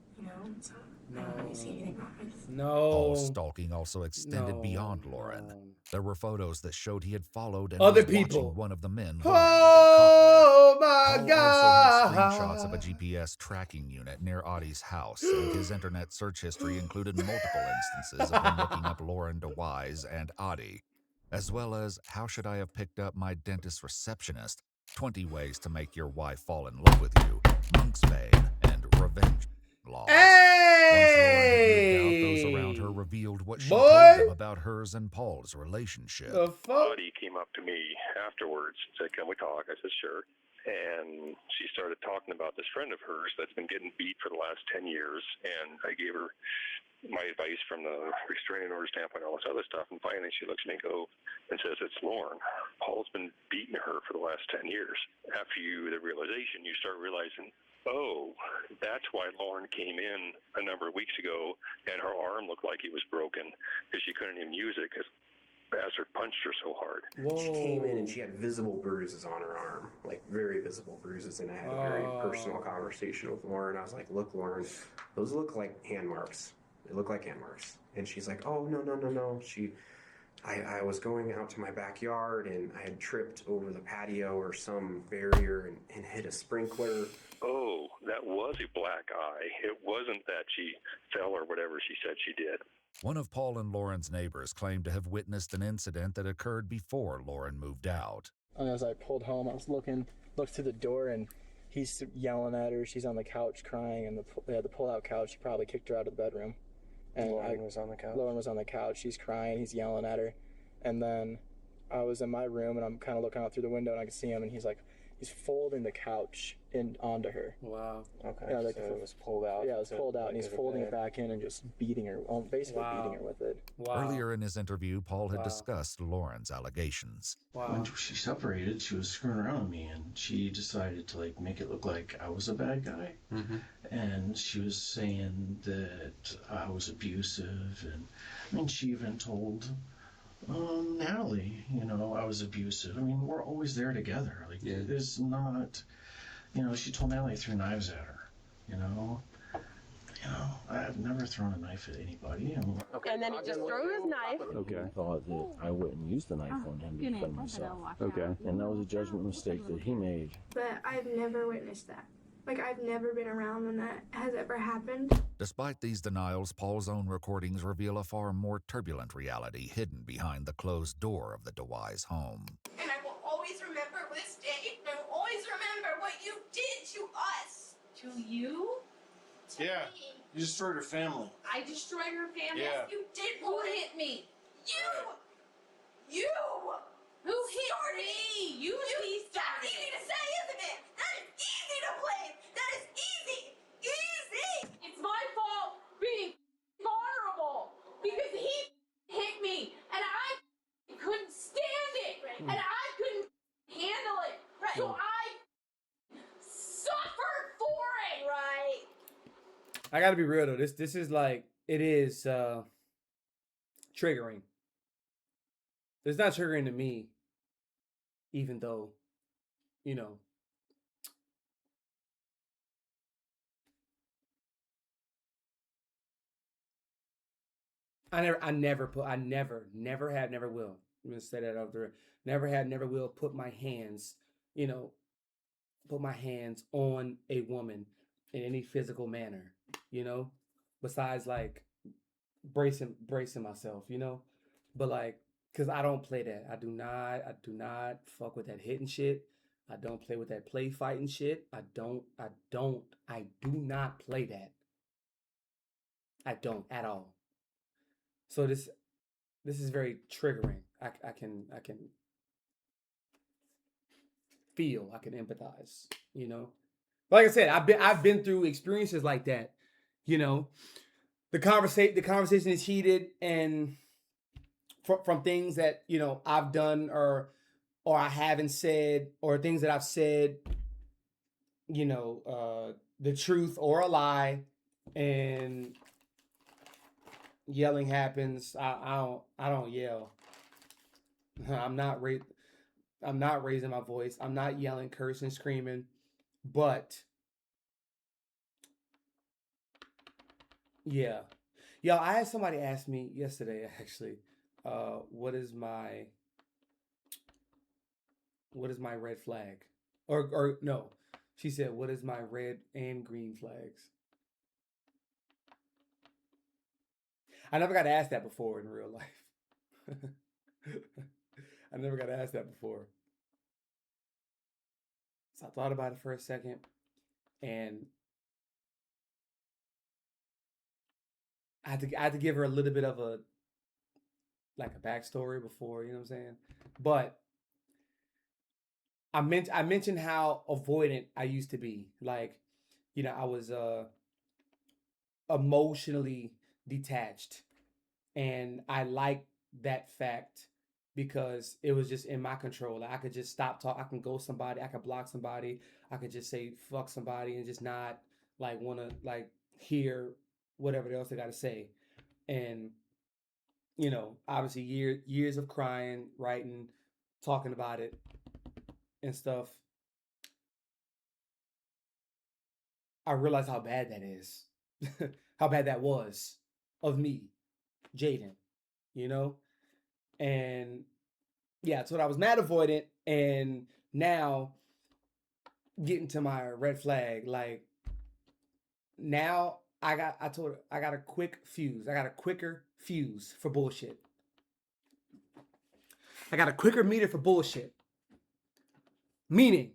so I don't really see anything wrong with. Paul's stalking also extended beyond Lauren. There were photos that showed he had followed and Other was people. watching one of the men Oh my Paul God. also had screenshots of a GPS tracking unit near Audie's house, and his internet search history included multiple instances of him looking up Lauren DeWise and Audie, as well as How Should I Have Picked Up My Dentist Receptionist, 20 Ways to Make Your Wife Fall in Love with You, Monk's Bane, and Revenge Laws. Once Lauren had moved out, those around her revealed what she told them about hers and Paul's relationship. Audie came up to me afterwards and said, "Can we talk?" I said, "Sure." And she started talking about this friend of hers that's been getting beat for the last 10 years. And I gave her my advice from the restraining order standpoint, all this other stuff. And finally she looks at me and go and says, "It's Lauren. Paul's been beating her for the last 10 years. After the realization, you start realizing, oh, that's why Lauren came in a number of weeks ago and her arm looked like it was broken because she couldn't even use it because bastard punched her so hard. She came in and she had visible bruises on her arm, like very visible bruises, and I had a very personal conversation with Lauren. I was like, "Look, Lauren, those look like hand marks. They look like hand marks." And she's like, "Oh, no. I was going out to my backyard and I had tripped over the patio or some barrier and hit a sprinkler." Oh, that was a black eye. It wasn't that she fell or whatever she said she did. One of Paul and Lauren's neighbors claimed to have witnessed an incident that occurred before Lauren moved out. And as I pulled home, I was looked through the door, and he's yelling at her. She's on the couch crying, and they had the pull-out couch. He probably kicked her out of the bedroom. And Lauren was on the couch? Lauren was on the couch. She's crying. He's yelling at her. And then I was in my room, and I'm kind of looking out through the window, and I can see him, and he's folding the couch onto her. Wow. Okay. Yeah, so it was pulled out. Yeah, it was pulled out, and he's folding it back in and just beating her, basically beating her with it. Earlier in his interview, Paul had discussed Lauren's allegations. When she separated, she was screwing around with me, and she decided to make it look like I was a bad guy. Mm-hmm. And she was saying that I was abusive, and she even told Natalie, I was abusive. I mean, we're always there together. There's not, she told Natalie I threw knives at her. I've never thrown a knife at anybody. And then he just threw his knife. Okay. I thought that I wouldn't use the knife on him to defend myself. Okay. And that was a judgment mistake that he made. But I've never witnessed that. I've never been around when that has ever happened. Despite these denials, Paul's own recordings reveal a far more turbulent reality hidden behind the closed door of the DeWise home. And I will always remember this day. I will always remember what you did to us. To you? Yeah. You destroyed her family. I destroyed her family? Yeah. You did. Who hit me? You! Who hit me? You started. That's easy to say, isn't it? That is easy to blame. That is easy. Easy. It's my fault being vulnerable because he hit me and I couldn't stand it and I couldn't handle it. Right. So I suffered for it. Right. I gotta be real though. This is it is triggering. It's not triggering to me, even though, I never had, never will. I'm gonna say that out there. Never had, never will put my hands, on a woman in any physical manner, besides bracing myself, but cause I don't play that. I do not fuck with that hitting shit. I don't play with that play fighting shit. I do not play that. I don't at all. So this is very triggering. I can feel, I can empathize, you know. Like I said, I've been through experiences like that, you know. The conversation is heated, and from things that, you know, I've done or I haven't said, or things that I've said, you know, the truth or a lie, and yelling happens. I don't yell. I'm not raising my voice. I'm not yelling, cursing, screaming. But yeah. Yo, I had somebody ask me yesterday actually, what is my red flag? Or no. She said, what is my red and green flags? I never got asked that before in real life. I never got asked that before. So I thought about it for a second, and I had to give her a little bit of a backstory before, you know what I'm saying? But I mentioned how avoidant I used to be. Like, you know, I was emotionally detached, and I liked that fact because it was just in my control. Like, I could just stop talking. I can ghost somebody. I could block somebody. I could just say fuck somebody and just not want to hear whatever else they got to say. And you know, obviously years of crying, writing, talking about it and stuff. I realized how bad that is. How bad that was of me, Jaden, you know? And yeah, so I was mad avoidant, and now getting to my red flag, like now I got a quick fuse. I got a quicker fuse for bullshit. I got a quicker meter for bullshit. Meaning,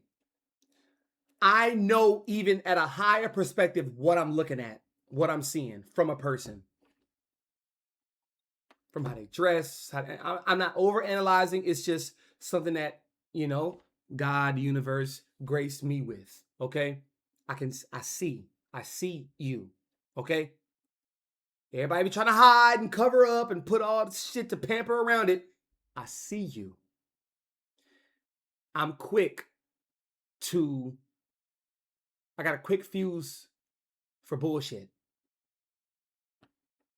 I know even at a higher perspective what I'm looking at, what I'm seeing from a person. From how they dress. I'm not overanalyzing. It's just something that, you know, God, the universe graced me with. Okay? I see you. Okay? Everybody be trying to hide and cover up and put all this shit to pamper around it. I see you. I'm quick to... I got a quick fuse for bullshit.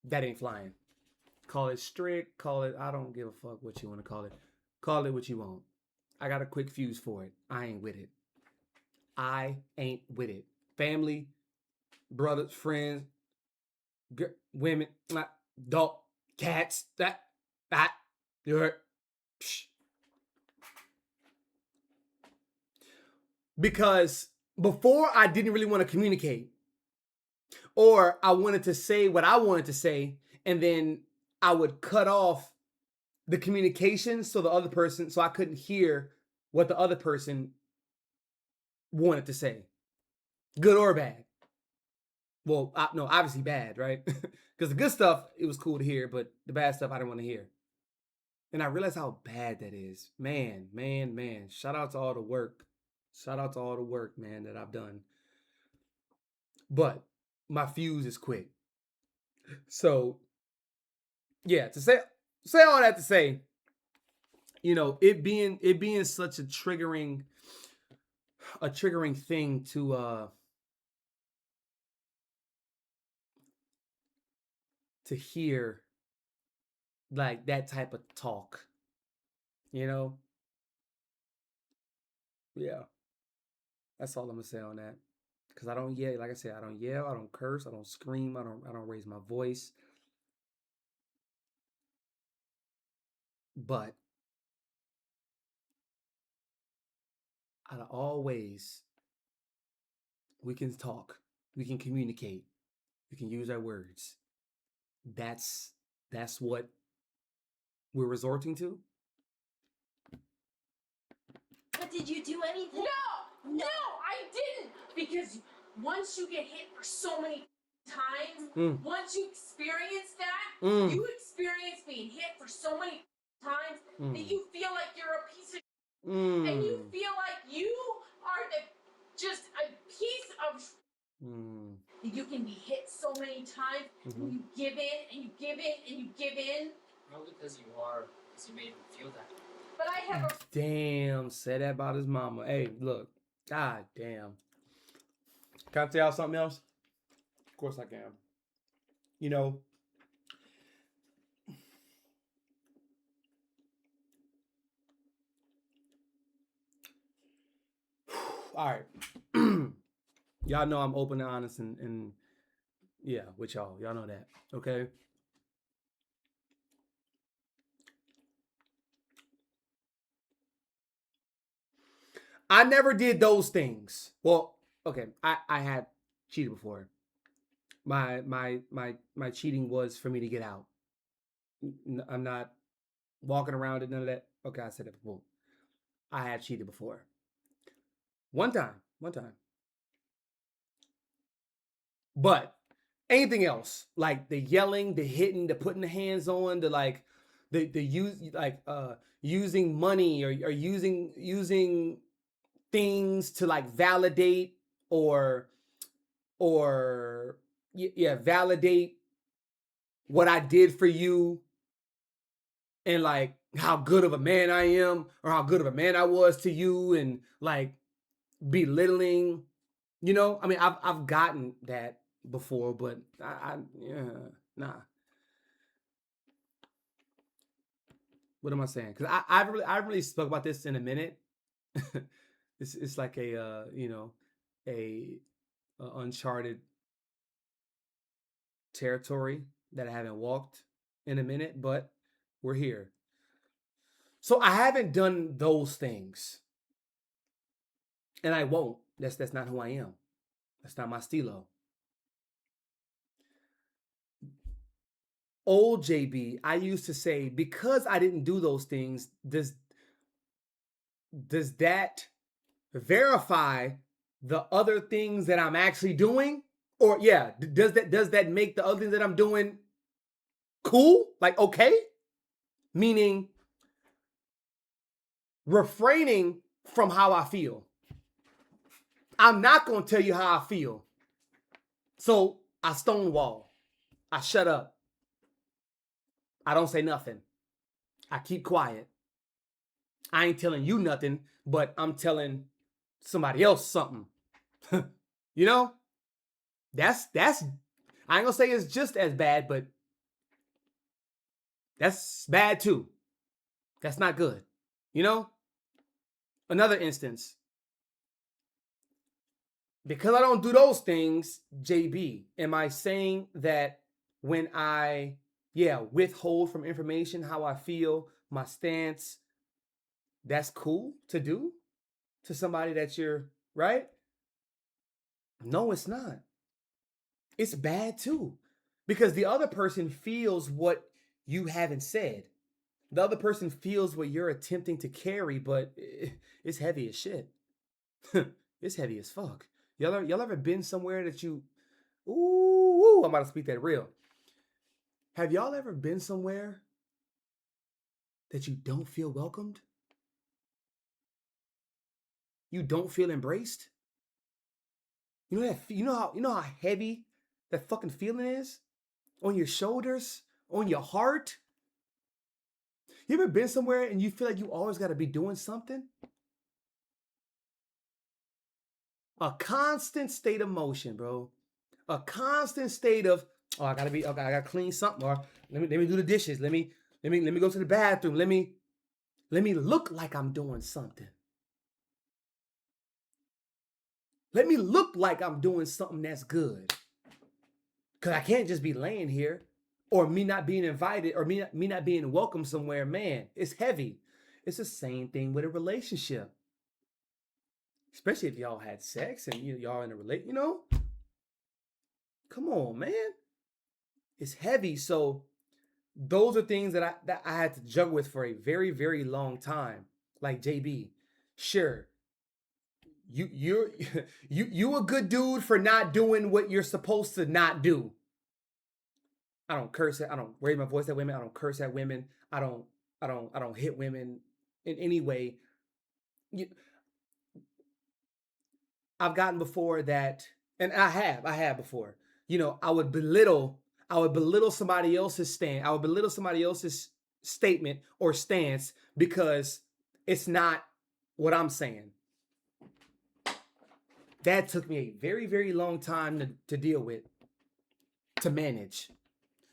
That ain't flying. Call it strict, call it, I don't give a fuck what you want to call it. Call it what you want. I got a quick fuse for it. I ain't with it. I ain't with it. Family, brothers, friends, women, dog, cats, that, you're... Because before I didn't really want to communicate, or I wanted to say what I wanted to say, and then I would cut off the communication so I couldn't hear what the other person wanted to say, good or bad. Well, no, obviously bad, right? Because the good stuff, it was cool to hear, but the bad stuff I didn't want to hear. And I realized how bad that is. Man. Shout out to all the work. Man, that I've done. But my fuse is quick. So, yeah, to say all that to say, you know, it being such a triggering thing to hear like that type of talk, you know? Yeah. That's all I'm gonna say on that. Cause I don't yell, like I said, I don't yell, I don't curse, I don't scream, I don't raise my voice. But out of all ways, we can talk, we can communicate, we can use our words. That's what we're resorting to. But did you do anything? No, I didn't. Because once you get hit for so many times, once you experience that, you experience being hit for so many times that you feel like you're a piece of And you feel like you are just a piece of. You can be hit so many times, and you give in, and you give in, and you give in. Probably because you made him feel that. But I have a. Damn, say that about his mama. Hey, look. God damn. Can I tell y'all something else? Of course I can. You know, all right. Y'all know I'm open and honest and yeah, with y'all. Y'all know that. Okay? I never did those things. Well, okay, I had cheated before. My cheating was for me to get out. I'm not walking around it, none of that. Okay, I said that before. I had cheated before. One time. But anything else, like the yelling, the hitting, the putting the hands on, the using money or using things to like validate or validate what I did for you and like how good of a man I am or how good of a man I was to you and like belittling, you know. I mean, I've gotten that before, but nah. What am I saying? Because I really spoke about this in a minute. It's like a uncharted territory that I haven't walked in a minute, but we're here. So I haven't done those things, and I won't. That's not who I am. That's not my stilo. Old JB, I used to say, because I didn't do those things, does that verify the other things that I'm actually doing? Or yeah, does that make the other things that I'm doing cool? Like okay? Meaning refraining from how I feel. I'm not going to tell you how I feel. So I stonewall. I shut up. I don't say nothing. I keep quiet. I ain't telling you nothing, but I'm telling somebody else something. You know? That's I ain't gonna say it's just as bad, but that's bad too. That's not good. You know? Another instance. Because I don't do those things, JB, am I saying that when I withhold from information how I feel, my stance, that's cool to do to somebody that you're, right? No, it's not. It's bad too. Because the other person feels what you haven't said. The other person feels what you're attempting to carry, but it's heavy as shit. It's heavy as fuck. Y'all ever been somewhere that you, ooh, I'm about to speak that real. Have y'all ever been somewhere that you don't feel welcomed? You don't feel embraced? You know how heavy that fucking feeling is? On your shoulders? On your heart? You ever been somewhere and you feel like you always got to be doing something? A constant state of motion, bro. A constant state of, oh, I gotta clean something, or let me do the dishes. Let me go to the bathroom. Let me look like I'm doing something. Let me look like I'm doing something that's good. Cause I can't just be laying here, or me not being invited, or me not being welcome somewhere. Man, it's heavy. It's the same thing with a relationship. Especially if y'all had sex and y'all in a relate, Come on, man. It's heavy. So those are things that I had to juggle with for a very, very long time. Like JB, sure. You a good dude for not doing what you're supposed to not do. I don't curse I don't raise my voice at women. I don't curse at women. I don't hit women in any way. I've gotten before that, and I have before. I would belittle somebody else's stand. I would belittle somebody else's statement or stance because it's not what I'm saying. That took me a very, very long time to deal with, to manage.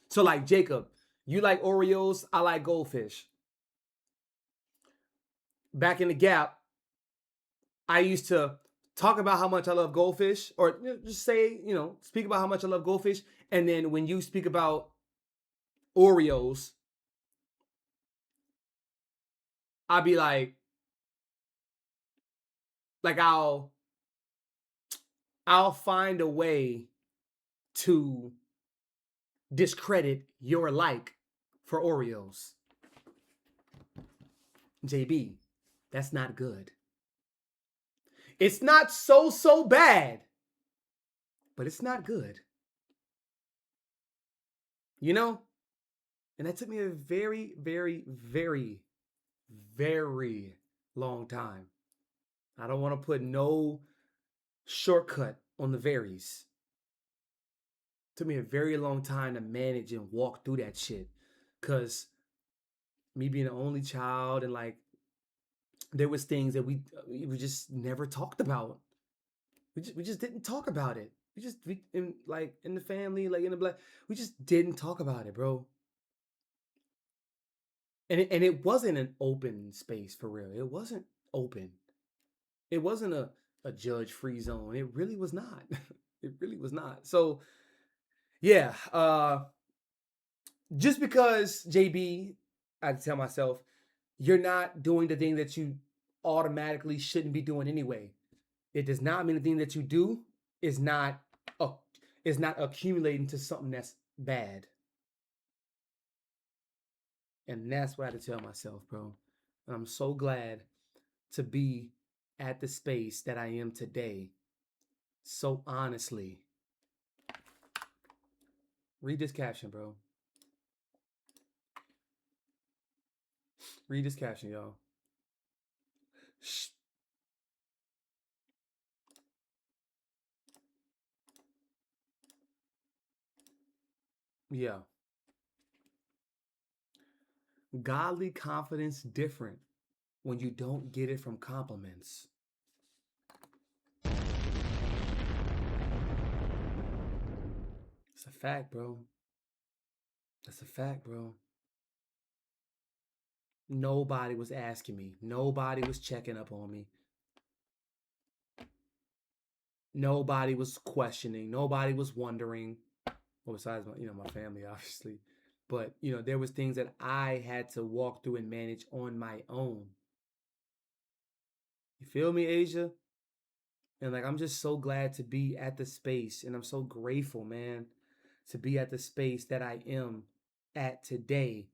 So like Jacob, you like Oreos, I like goldfish. Back in the Gap, I used to talk about how much I love goldfish, or just say, speak about how much I love goldfish. And then when you speak about Oreos, I'll be like I'll find a way to discredit your like for Oreos. JB, that's not good. It's not so bad, but it's not good. And that took me a very, very, very, very long time. I don't want to put no shortcut on the varies. It took me a very long time to manage and walk through that shit. Because me being the only child and like, there was things that we just never talked about. We just didn't talk about it. In the family, like in the black, we just didn't talk about it, bro. And it wasn't an open space for real. It wasn't open. It wasn't a judge-free zone. It really was not. It really was not. So, yeah. Just because, JB, I tell myself, you're not doing the thing that you automatically shouldn't be doing anyway. It does not mean the thing that you do is not accumulating to something that's bad. And that's what I had to tell myself, bro. And I'm so glad to be at the space that I am today. So honestly. Read this caption, bro. Read this caption, y'all. Shh. Yeah. Godly confidence different when you don't get it from compliments. It's a fact, bro. That's a fact, bro. Nobody was asking me. Nobody was checking up on me. Nobody was questioning. Nobody was wondering. Well, besides my family, obviously. But, there was things that I had to walk through and manage on my own. You feel me, Asia? And I'm just so glad to be at the space, and I'm so grateful, man, to be at the space that I am at today.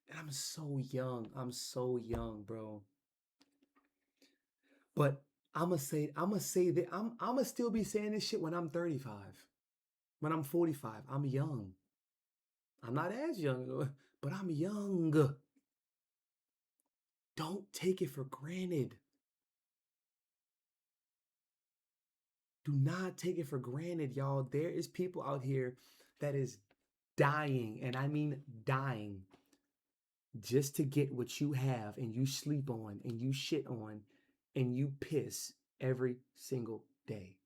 And I'm so young. I'm so young, bro. But I'm gonna say that I'm gonna still be saying this shit when I'm 35. When I'm 45, I'm young. I'm not as young, but I'm young. Don't take it for granted. Do not take it for granted, y'all. There is people out here that is dying, and I mean dying, just to get what you have and you sleep on and you shit on and you piss every single day.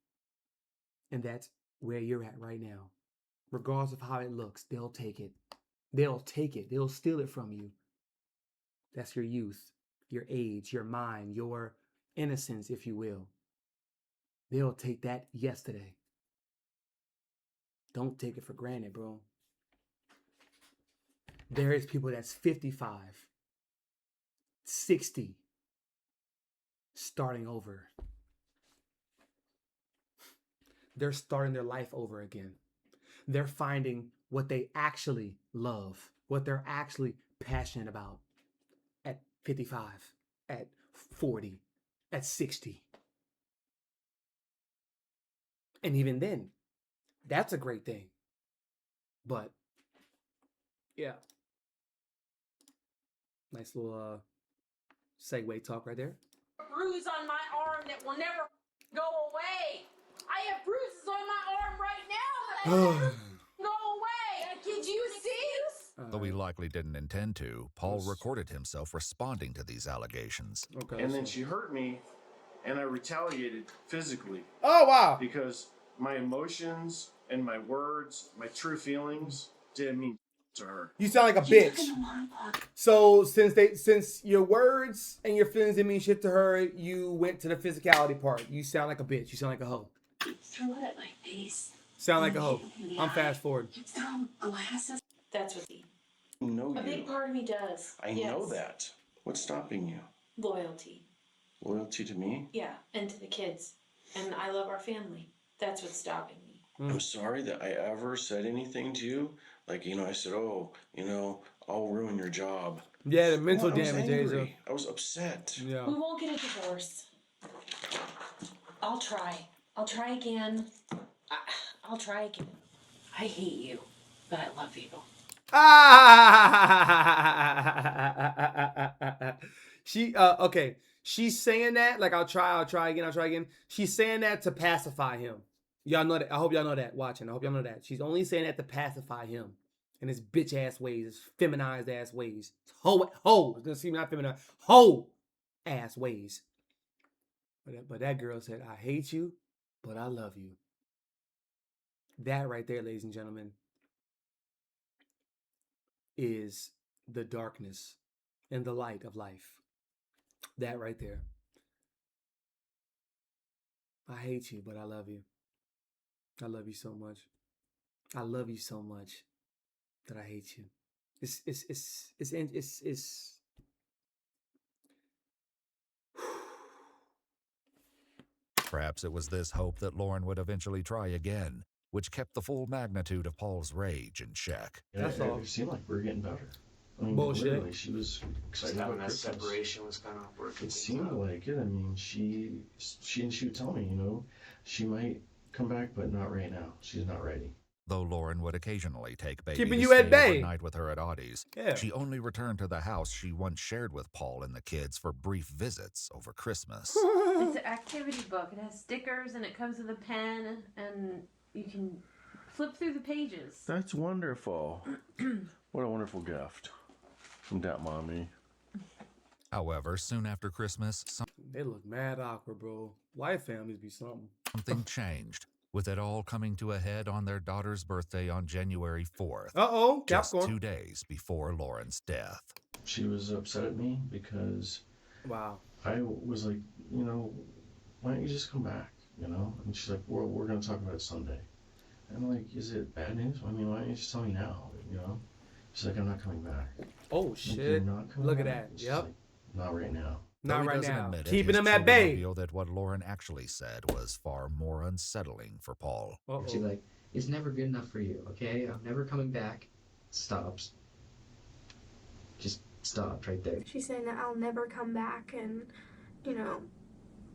And that's where you're at right now. Regardless of how it looks, they'll take it. They'll take it. They'll steal it from you. That's your youth, your age, your mind, your innocence, if you will. They'll take that yesterday. Don't take it for granted, bro. There is people that's 55, 60, starting over. They're starting their life over again. They're finding what they actually love, what they're actually passionate about at 55, at 40, at 60. And even then, that's a great thing. But, yeah. Nice little segue talk right there. A bruise on my arm that will never go away. I have bruises on my arm right now that I never go away. Did you see? Though he likely didn't intend to, Paul recorded himself responding to these allegations. Okay, and then she hurt me, and I retaliated physically. Oh, wow. Because my emotions and my words, my true feelings, didn't mean to her. You sound like a bitch. So since your words and your feelings didn't mean shit to her, you went to the physicality part. You sound like a bitch. You sound like a hoe. Throw it at my face. Sound like a hoe. I'm fast forward. Throw glasses. That's what he. Know A big part of me does. I know that. What's stopping you? Loyalty. Loyalty to me? Yeah, and to the kids. And I love our family. That's what's stopping me. I'm sorry that I ever said anything to you. Like, I said, oh, I'll ruin your job. Yeah, the mental I was damage, angry. Asia. I was upset. We won't get a divorce. I'll try. I'll try again. I'll try again. I hate you, but I love you. Okay. She's saying that, like, I'll try again. She's saying that to pacify him. Y'all know that. I hope y'all know that watching. I hope y'all know that. She's only saying that to pacify him in his bitch ass ways, his feminized ass ways. Ho. Doesn't seem not feminized. Ho ass ways. But that girl said, I hate you, but I love you. That right there, ladies and gentlemen, is the darkness and the light of life. That right there. I hate you, but I love you. I love you so much. I love you so much that I hate you. It's Perhaps it was this hope that Lauren would eventually try again, which kept the full magnitude of Paul's rage in check. That's all. It seemed like we were getting better. I mean, Bullshit. literally, she was excited about that Christmas. separation was kind of working. It seemed like it. I mean, she would tell me, she might come back, but not right now. She's not ready. Though Lauren would occasionally take baby Keeping to you at stay bay. overnight with her at Audie's, Yeah. she only returned to the house she once shared with Paul and the kids for brief visits over Christmas. It's an activity book. It has stickers and it comes with a pen and you can flip through the pages. That's wonderful. What a wonderful gift from that mommy. However, soon after Christmas, They look mad awkward, bro. White families be something. something changed, with it all coming to a head on their daughter's birthday on January 4th. Uh-oh, just Capricorn. 2 days before Lauren's death. She was upset at me because wow. I was like, why don't you just come back, And she's like, we're going to talk about it Sunday. And I'm like, is it bad news? I mean, why don't you just tell me now, She's like, I'm not coming back. Oh, shit. Look at that. She's Yep. like, not right now. Though Not he right doesn't now. admit it, Keeping his him at children bay. reveal that what Lauren actually said was far more unsettling for Paul. She's like, it's never good enough for you, okay? I'm never coming back. Stops. Just stopped right there. She's saying that I'll never come back and,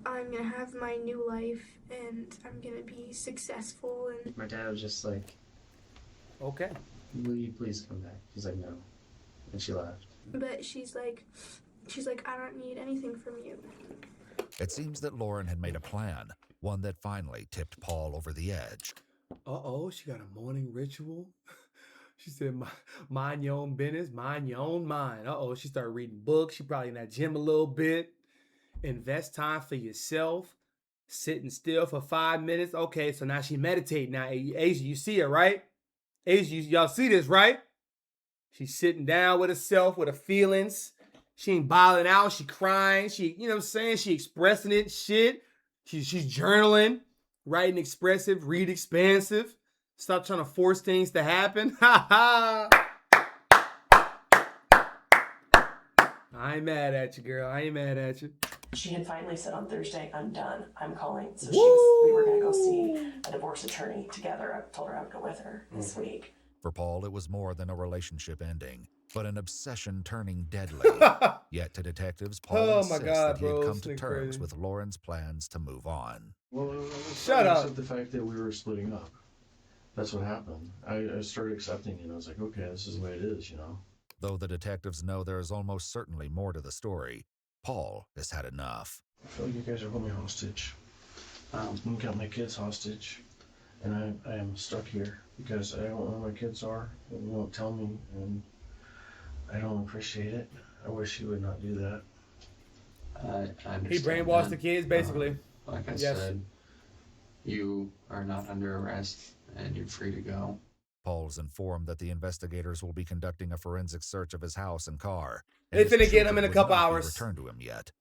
I'm gonna have my new life and I'm gonna be successful and My dad was just like, okay. Will you please come back? She's like, no. And she left. but she's like I don't need anything from you. It seems that Lauren had made a plan, one that finally tipped Paul over the edge. Uh-oh, she got a morning ritual. She said, mind your own business, mind your own mind. Uh-oh, she started reading books. She probably in that gym a little bit. Invest time for yourself. Sitting still for 5 minutes. Okay, so now she meditating. Now, Asia, you see her, right? Asia, y'all see this, right? She's sitting down with herself, with her feelings. She ain't bottling out. She crying. She, you know what I'm saying? She expressing it, shit. She's journaling, writing expressive, read expansive. Stop trying to force things to happen. Ha ha. I ain't mad at you, girl. I ain't mad at you. She had finally said on Thursday, I'm done. I'm calling. So Woo! we were going to go see a divorce attorney together. I told her I would go with her this week. For Paul, it was more than a relationship ending, but an obsession turning deadly. Yet to detectives, Paul insists that he had come to terms with Lauren's plans to move on. Well, Shut up. Except the fact that we were splitting up. That's what happened. I started accepting it. I was like, okay, this is the way it is, Though the detectives know there is almost certainly more to the story, Paul has had enough. I feel like you guys are holding me hostage. You got my kids hostage, and I am stuck here because I don't know where my kids are, and you won't tell me, and I don't appreciate it. I wish you would not do that. I understand. He brainwashed the that. kids, basically. Like I Yes. said, you are not under arrest and you're free to go. Paul's informed that the investigators will be conducting a forensic search of his house and car. They and his finna get him children in a would couple not be hours. returned to him yet.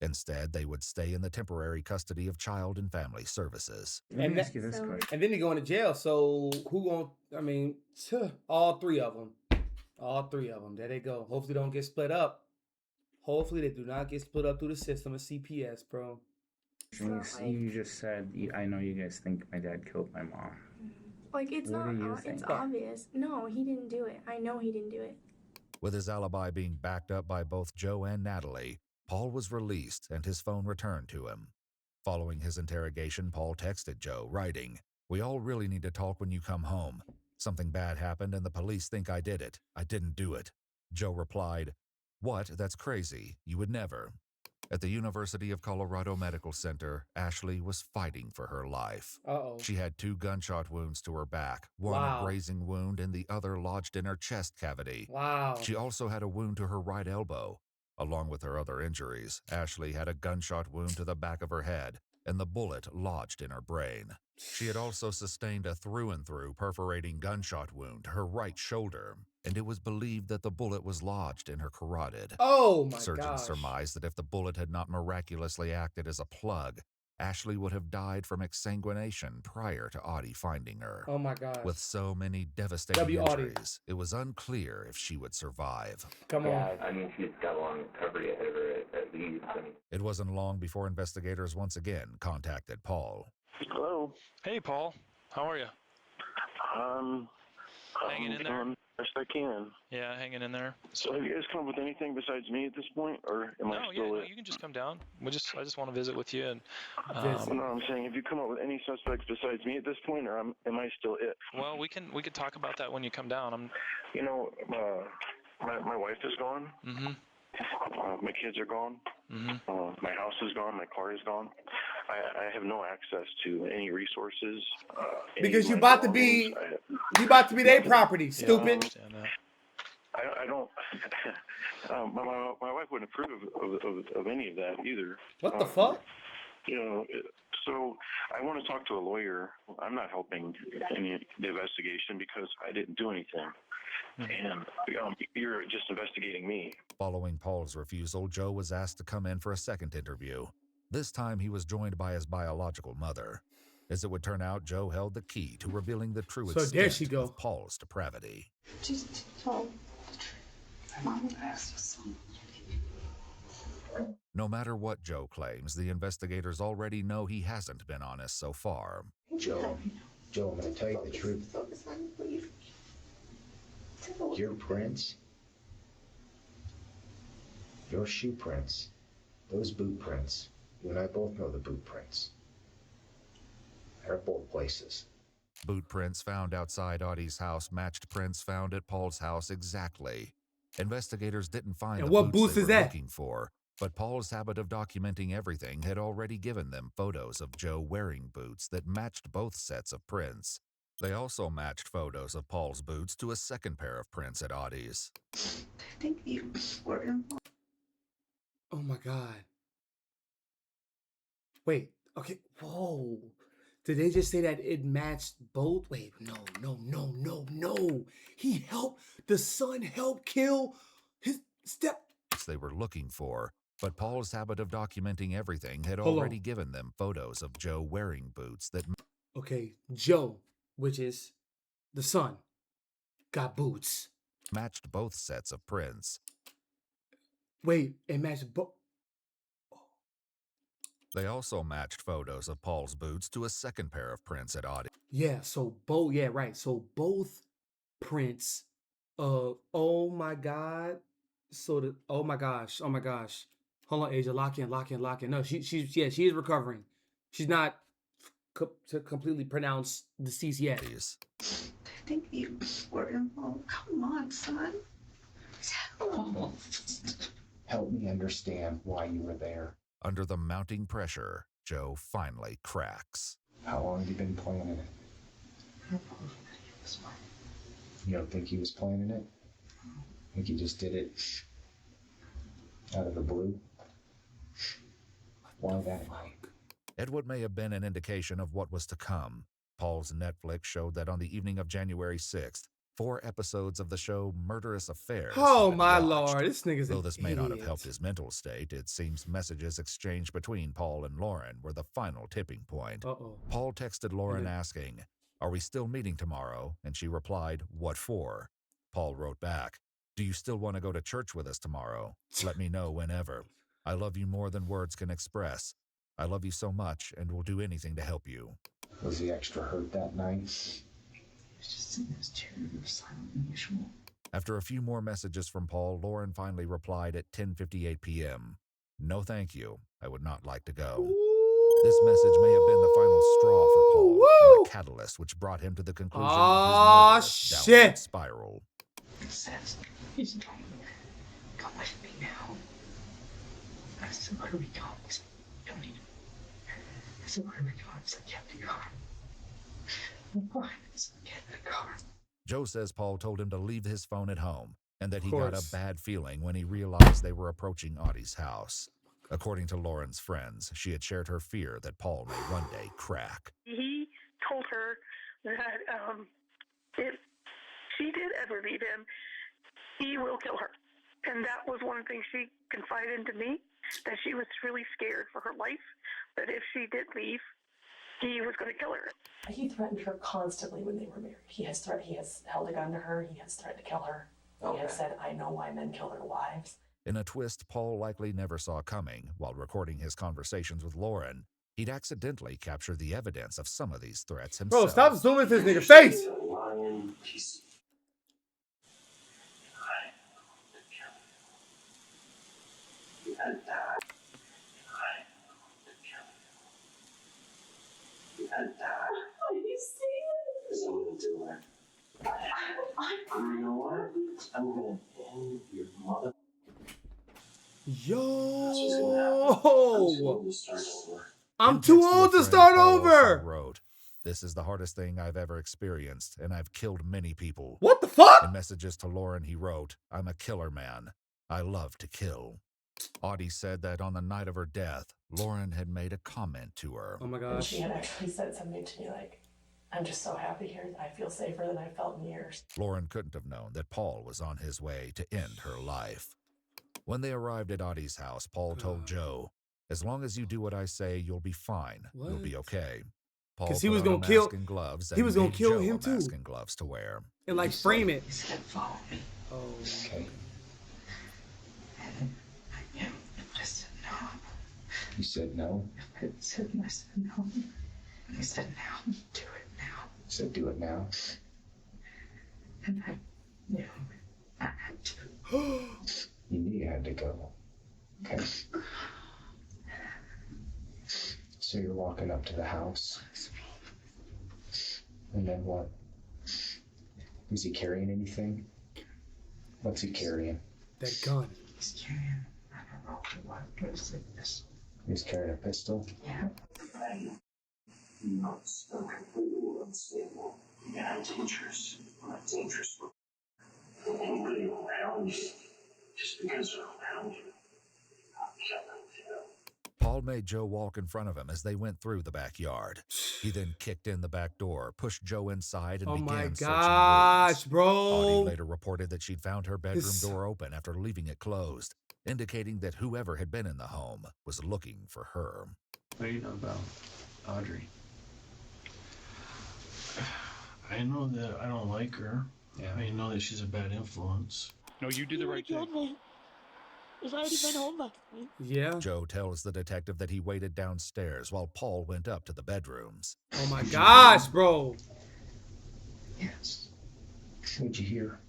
Instead, they would stay in the temporary custody of Child and Family Services. And, and then he going to jail. So who going? I mean, all three of them. All three of them. There they go. Hopefully, they don't get split up. Hopefully, they do not get split up through the system of CPS, bro. You just said, I know you guys think my dad killed my mom. Like, it's What not, do you it's think? obvious. No, he didn't do it. I know he didn't do it. With his alibi being backed up by both Joe and Natalie, Paul was released and his phone returned to him. Following his interrogation, Paul texted Joe, writing, "We all really need to talk when you come home. Something bad happened and the police think I did it. I didn't do it." Joe replied, "What? That's crazy. You would never." At the University of Colorado Medical Center, Ashley was fighting for her life. Uh-oh. She had 2 gunshot wounds to her back, one Wow. a grazing wound and the other lodged in her chest cavity. Wow. She also had a wound to her right elbow. Along with her other injuries, Ashley had a gunshot wound to the back of her head, and the bullet lodged in her brain. She had also sustained a through-and-through perforating gunshot wound to her right shoulder, and it was believed that the bullet was lodged in her carotid. Oh my Surgeons gosh. surmised that if the bullet had not miraculously acted as a plug, Ashley would have died from exsanguination prior to Audie finding her. Oh my gosh. With so many devastating W. Audie. injuries, it was unclear if she would survive. Come on. Yeah, I mean, she's got a long recovery ahead of her at least. It wasn't long before investigators once again contacted Paul. Hello. Hey, Paul. How are you? Hanging in there? Doing the best I can. Yeah, hanging in there. So have you guys come up with anything besides me at this point, or am I still it? You can just come down. I just want to visit with you and. No, I'm saying, have you come up with any suspects besides me at this point, or am I still it? Well, we could talk about that when you come down. You know, my wife is gone. Mm-hmm. My kids are gone. Mm-hmm. My house is gone. My car is gone. I have no access to any resources. Because you about to be their property, stupid. I understand that. I don't. My wife wouldn't approve of any of that either. What the fuck? You know, so I want to talk to a lawyer. I'm not helping any of the investigation because I didn't do anything. And you're just investigating me. Following Paul's refusal, Joe was asked to come in for a second interview. This time he was joined by his biological mother. As it would turn out, Joe held the key to revealing the true extent of Paul's depravity. Just tell the truth. Mom asked us something. No matter what Joe claims, the investigators already know he hasn't been honest so far. Joe, I'm going to tell you the truth. Your prints, your shoe prints, those boot prints, you and I both know the boot prints. They're both places. Boot prints found outside Audie's house matched prints found at Paul's house exactly. Investigators didn't find And the what boots boots they is were that? looking for, but Paul's habit of documenting everything had already given them photos of Joe wearing boots that matched both sets of prints. They also matched photos of Paul's boots to a second pair of prints at Audie's. I think you were involved. Oh my god. Wait, okay, whoa. Did they just say that it matched both? Wait, no. He helped, the son helped kill his step. They were looking for, but Paul's habit of documenting everything had Hold on. already given them photos of Joe wearing boots that Okay, Joe, which is the son, got boots. matched both sets of prints. Wait, it matched both. They also matched photos of Paul's boots to a second pair of prints at Audie. Yeah, so both, yeah, right. So both prints of, oh my God. So the, oh my gosh. Hold on, Asia, lock in. No, she is recovering. She's not to completely pronounced deceased yet. I think you were involved. Come on, son. Tell him. Help me understand why you were there. Under the mounting pressure, Joe finally cracks. How long have you been planning it? You don't think he was planning it? Think he just did it out of the blue? Why that night? Edward may have been an indication of what was to come. Paul's Netflix showed that on the evening of January 6th, 4 episodes of the show Murderous Affairs. Oh had been my watched. lord, this nigga's Though an this may not have idiot. helped his mental state, it seems messages exchanged between Paul and Lauren were the final tipping point. Paul texted Lauren asking, "Are we still meeting tomorrow?" And she replied, "What for?" Paul wrote back, "Do you still want to go to church with us tomorrow? Let me know whenever. I love you more than words can express. I love you so much and will do anything to help you." Was he extra hurt that night? Just in his chair, silent and usual. After a few more messages from Paul, Lauren finally replied at 10:58 p.m. "No thank you. I would not like to go." This message may have been the final straw for Paul, and the catalyst which brought him to the conclusion of his murderous downward spiral. It says he's trying to come with me now. I said, "Where are we going?" He said, "Don't need it." I said, "Where are we going?" He said, "Get in the car." Why? I said, "Get in the car." Joe says Paul told him to leave his phone at home and that he Of got a course. bad feeling when he realized they were approaching Audie's house. According to Lauren's friends, she had shared her fear that Paul may one day crack. He told her that if she did ever leave him, he will kill her. And that was one of the things she confided to me, that she was really scared for her life, that if she did leave, he was going to kill her. He threatened her constantly when they were married. He has held a gun to her. He has threatened to kill her. He has said, "I know why men kill their wives." In a twist Paul likely never saw coming, while recording his conversations with Lauren, he'd accidentally captured the evidence of some of these threats himself. Bro, stop zooming this nigga face. Lying piece. You had that. You had that. Are you serious? I'm gonna do it. You know what? I'm gonna end your mother. Yo. Start over. I'm In too text to a old to friend, start Paul also over. wrote, "This is the hardest thing I've ever experienced, and I've killed many people." What the fuck? In messages to Lauren, he wrote, "I'm a killer man. I love to kill." Audie said that on the night of her death, Lauren had made a comment to her. Oh my And gosh. she had actually said something to me like, "I'm just so happy here. I feel safer than I've felt in years." Lauren couldn't have known that Paul was on his way to end her life. When they arrived at Audie's house, Paul told Joe, "As long as you do what I say, you'll be fine. You'll be okay." Paul 'Cause he put was on a gonna kill- mask and gloves he and was gonna gave kill Joe him a too. mask and gloves to wear. And like frame it. He said, "Follow me." Oh. Okay. I said no. You said no? I said no. And he said, "Now, do it now." You said do it now? And I knew I had to. You knew you had to go. Okay. So you're walking up to the house. And then what? Is he carrying anything? What's he carrying? That gun. He's carrying, I don't know what, it's like this. He's carrying a pistol? Yeah. No, it's so completely unstable. Yeah, I'm dangerous. I'm not dangerous. Anybody around you, just because they're around you, I'll kill them too. Paul made Joe walk in front of him as they went through the backyard. He then kicked in the back door, pushed Joe inside, and Oh my began searching gosh, rooms. bro. Audie later reported that she'd found her bedroom This- door open after leaving it closed, indicating that whoever had been in the home was looking for her. What do you know about Audrey? I know that I don't like her. Yeah. I know that she's a bad influence. No, you did the right thing. Me. He's already been home last night. Yeah. Joe tells the detective that he waited downstairs while Paul went up to the bedrooms. Oh my gosh, bro. Yes. What'd you hear?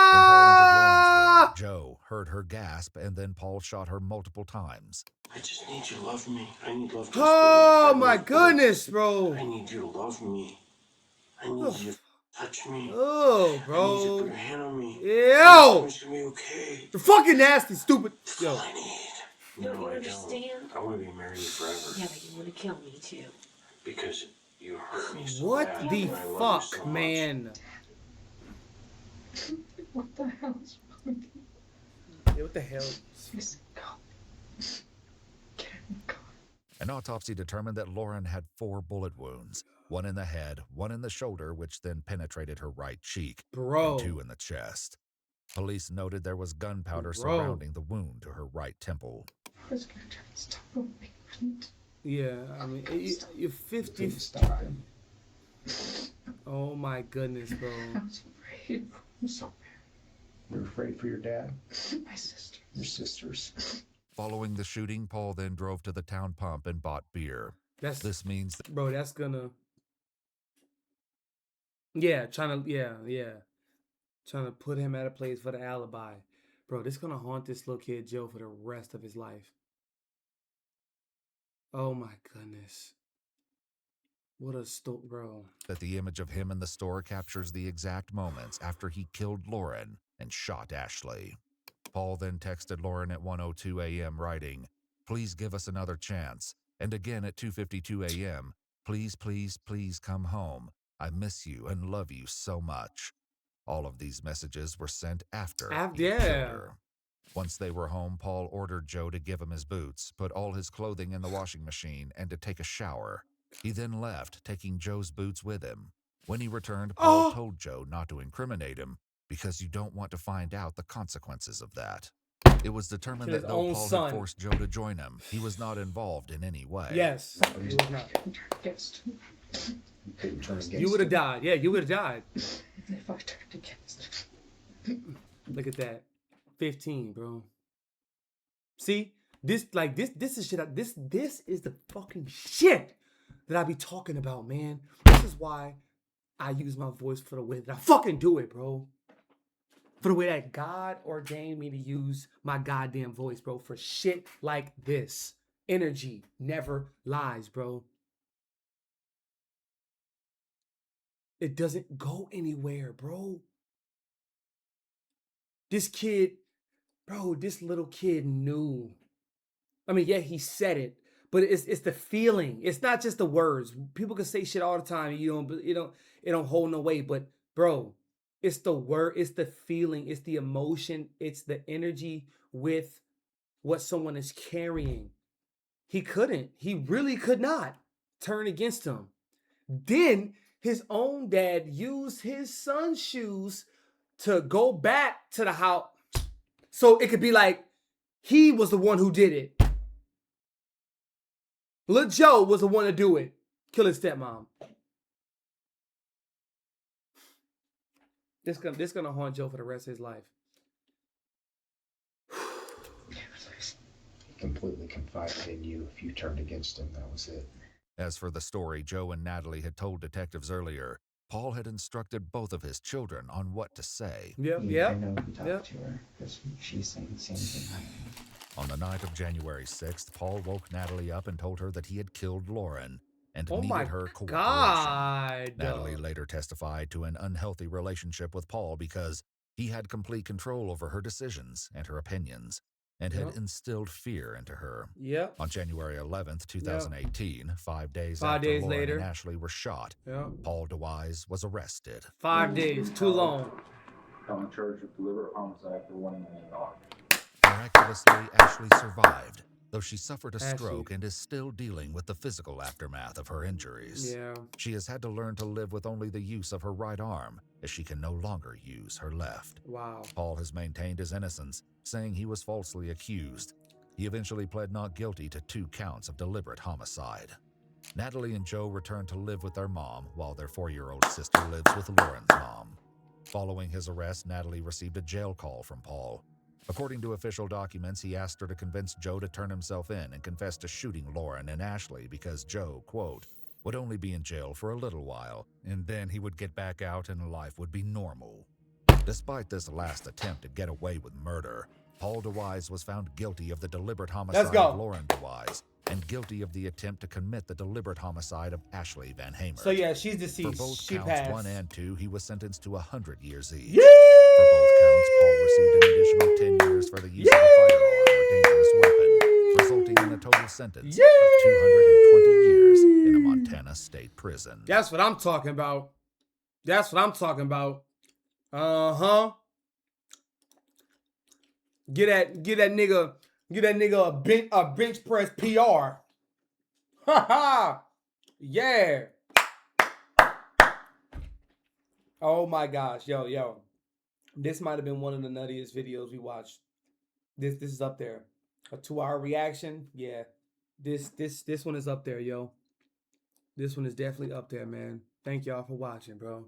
Ah! Joe heard her gasp, and then Paul shot her multiple times. I just need you to love me. I need love. Oh my goodness, bro. I need you to love me. I need you to touch me. Oh, I need you to put your hand on me. Yo! It's gonna be okay. You're fucking nasty, stupid. Yo. I need. Don't you understand? I want to be married forever. Yeah, but you want to kill me too. Because you hurt me so What bad. the and I love you fuck, so much. man? What the hell is wrong with you? Yeah, what the hell? Just go. Get in the car. An autopsy determined that Lauren had 4 bullet wounds, 1 in the head, 1 in the shoulder, which then penetrated her right cheek, Bro. and 2 in the chest. Police noted there was gunpowder Bro. surrounding the wound to her right temple. I was gonna try to stop him. I couldn't. Yeah, I mean, you're 50. Stop him. Oh my goodness, bro. I was afraid. I'm so bad. You're afraid for your dad? My sister. Your sisters? Following the shooting, Paul then drove to the town pump and bought beer. This means that... Bro, that's gonna... Yeah, trying to put him at a place for the alibi. Bro, this gonna haunt this little kid Joe for the rest of his life. Oh my goodness. What a story, bro. that the image of him in the store captures the exact moments after he killed Lauren and shot Ashley. Paul then texted Lauren at 1:02 a.m. writing, "Please give us another chance." And again at 2:52 a.m., "Please, please, please come home. I miss you and love you so much." All of these messages were sent after he killed her. Once they were home, Paul ordered Joe to give him his boots, put all his clothing in the washing machine, and to take a shower. He then left, taking Joe's boots with him. When he returned, Paul told Joe not to incriminate him because you don't want to find out the consequences of that. It was determined that though Paul had forced Joe to join him, he was not involved in any way. Yes. He was not. You would have died. Yeah, you would have died. If I turned against Look at that. 15, bro. See? This is shit. This is the fucking shit that I be talking about, man. This is why I use my voice for the way that I fucking do it, bro. For the way that God ordained me to use my goddamn voice, bro. For shit like this. Energy never lies, bro. It doesn't go anywhere, bro. This kid, bro, this little kid knew. I mean, yeah, he said it, but it's the feeling. It's not just the words. People can say shit all the time. It don't hold no weight. But bro, it's the word. It's the feeling. It's the emotion. It's the energy with what someone is carrying. He couldn't. He really could not turn against him. Then his own dad used his son's shoes to go back to the house, so it could be like he was the one who did it. Lil Joe was the one to do it. Kill his stepmom. This gonna haunt Joe for the rest of his life. He completely confided in you. If you turned against him, that was it. As for the story Joe and Natalie had told detectives earlier, Paul had instructed both of his children on what to say. I know you talked to her because she's saying the same thing. On the night of January 6th, Paul woke Natalie up and told her that he had killed Lauren and Oh my needed her cooperation. God. Natalie later testified to an unhealthy relationship with Paul because he had complete control over her decisions and her opinions and had instilled fear into her. Yep. On January 11th, 2018, 5 days Five after days Lauren later. and Ashley were shot, Paul DeWise was arrested. 5 days, too long. On charge of deliberate homicide for $1 million. Miraculously, Ashley survived, though she suffered a Ashley. stroke and is still dealing with the physical aftermath of her injuries. Yeah. She has had to learn to live with only the use of her right arm, as she can no longer use her left. Wow. Paul has maintained his innocence, saying he was falsely accused. He eventually pled not guilty to 2 counts of deliberate homicide. Natalie and Joe returned to live with their mom, while their 4-year-old sister lives with Lauren's mom. Following his arrest, Natalie received a jail call from Paul. According to official documents, he asked her to convince Joe to turn himself in and confess to shooting Lauren and Ashley because Joe, quote, would only be in jail for a little while, and then he would get back out and life would be normal. Despite this last attempt to get away with murder, Paul DeWise was found guilty of the deliberate homicide of Lauren DeWise and guilty of the attempt to commit the deliberate homicide of Ashley Van Hamer. So yeah, she's deceased. For both She counts passed. 1 and 2, he was sentenced to 100 years each. Yay! For both counts, Paul received an additional 10 years for the use of a firearm or dangerous weapon. resulting in a total sentence of 220 years in a Montana state prison. That's what I'm talking about. That's what I'm talking about. Uh-huh. Get that nigga a bench press PR. Ha ha. Yeah. Oh my gosh. Yo. This might have been one of the nuttiest videos we watched. This is up there. A 2-hour reaction. Yeah. This one is up there, yo. This one is definitely up there, man. Thank y'all for watching, bro.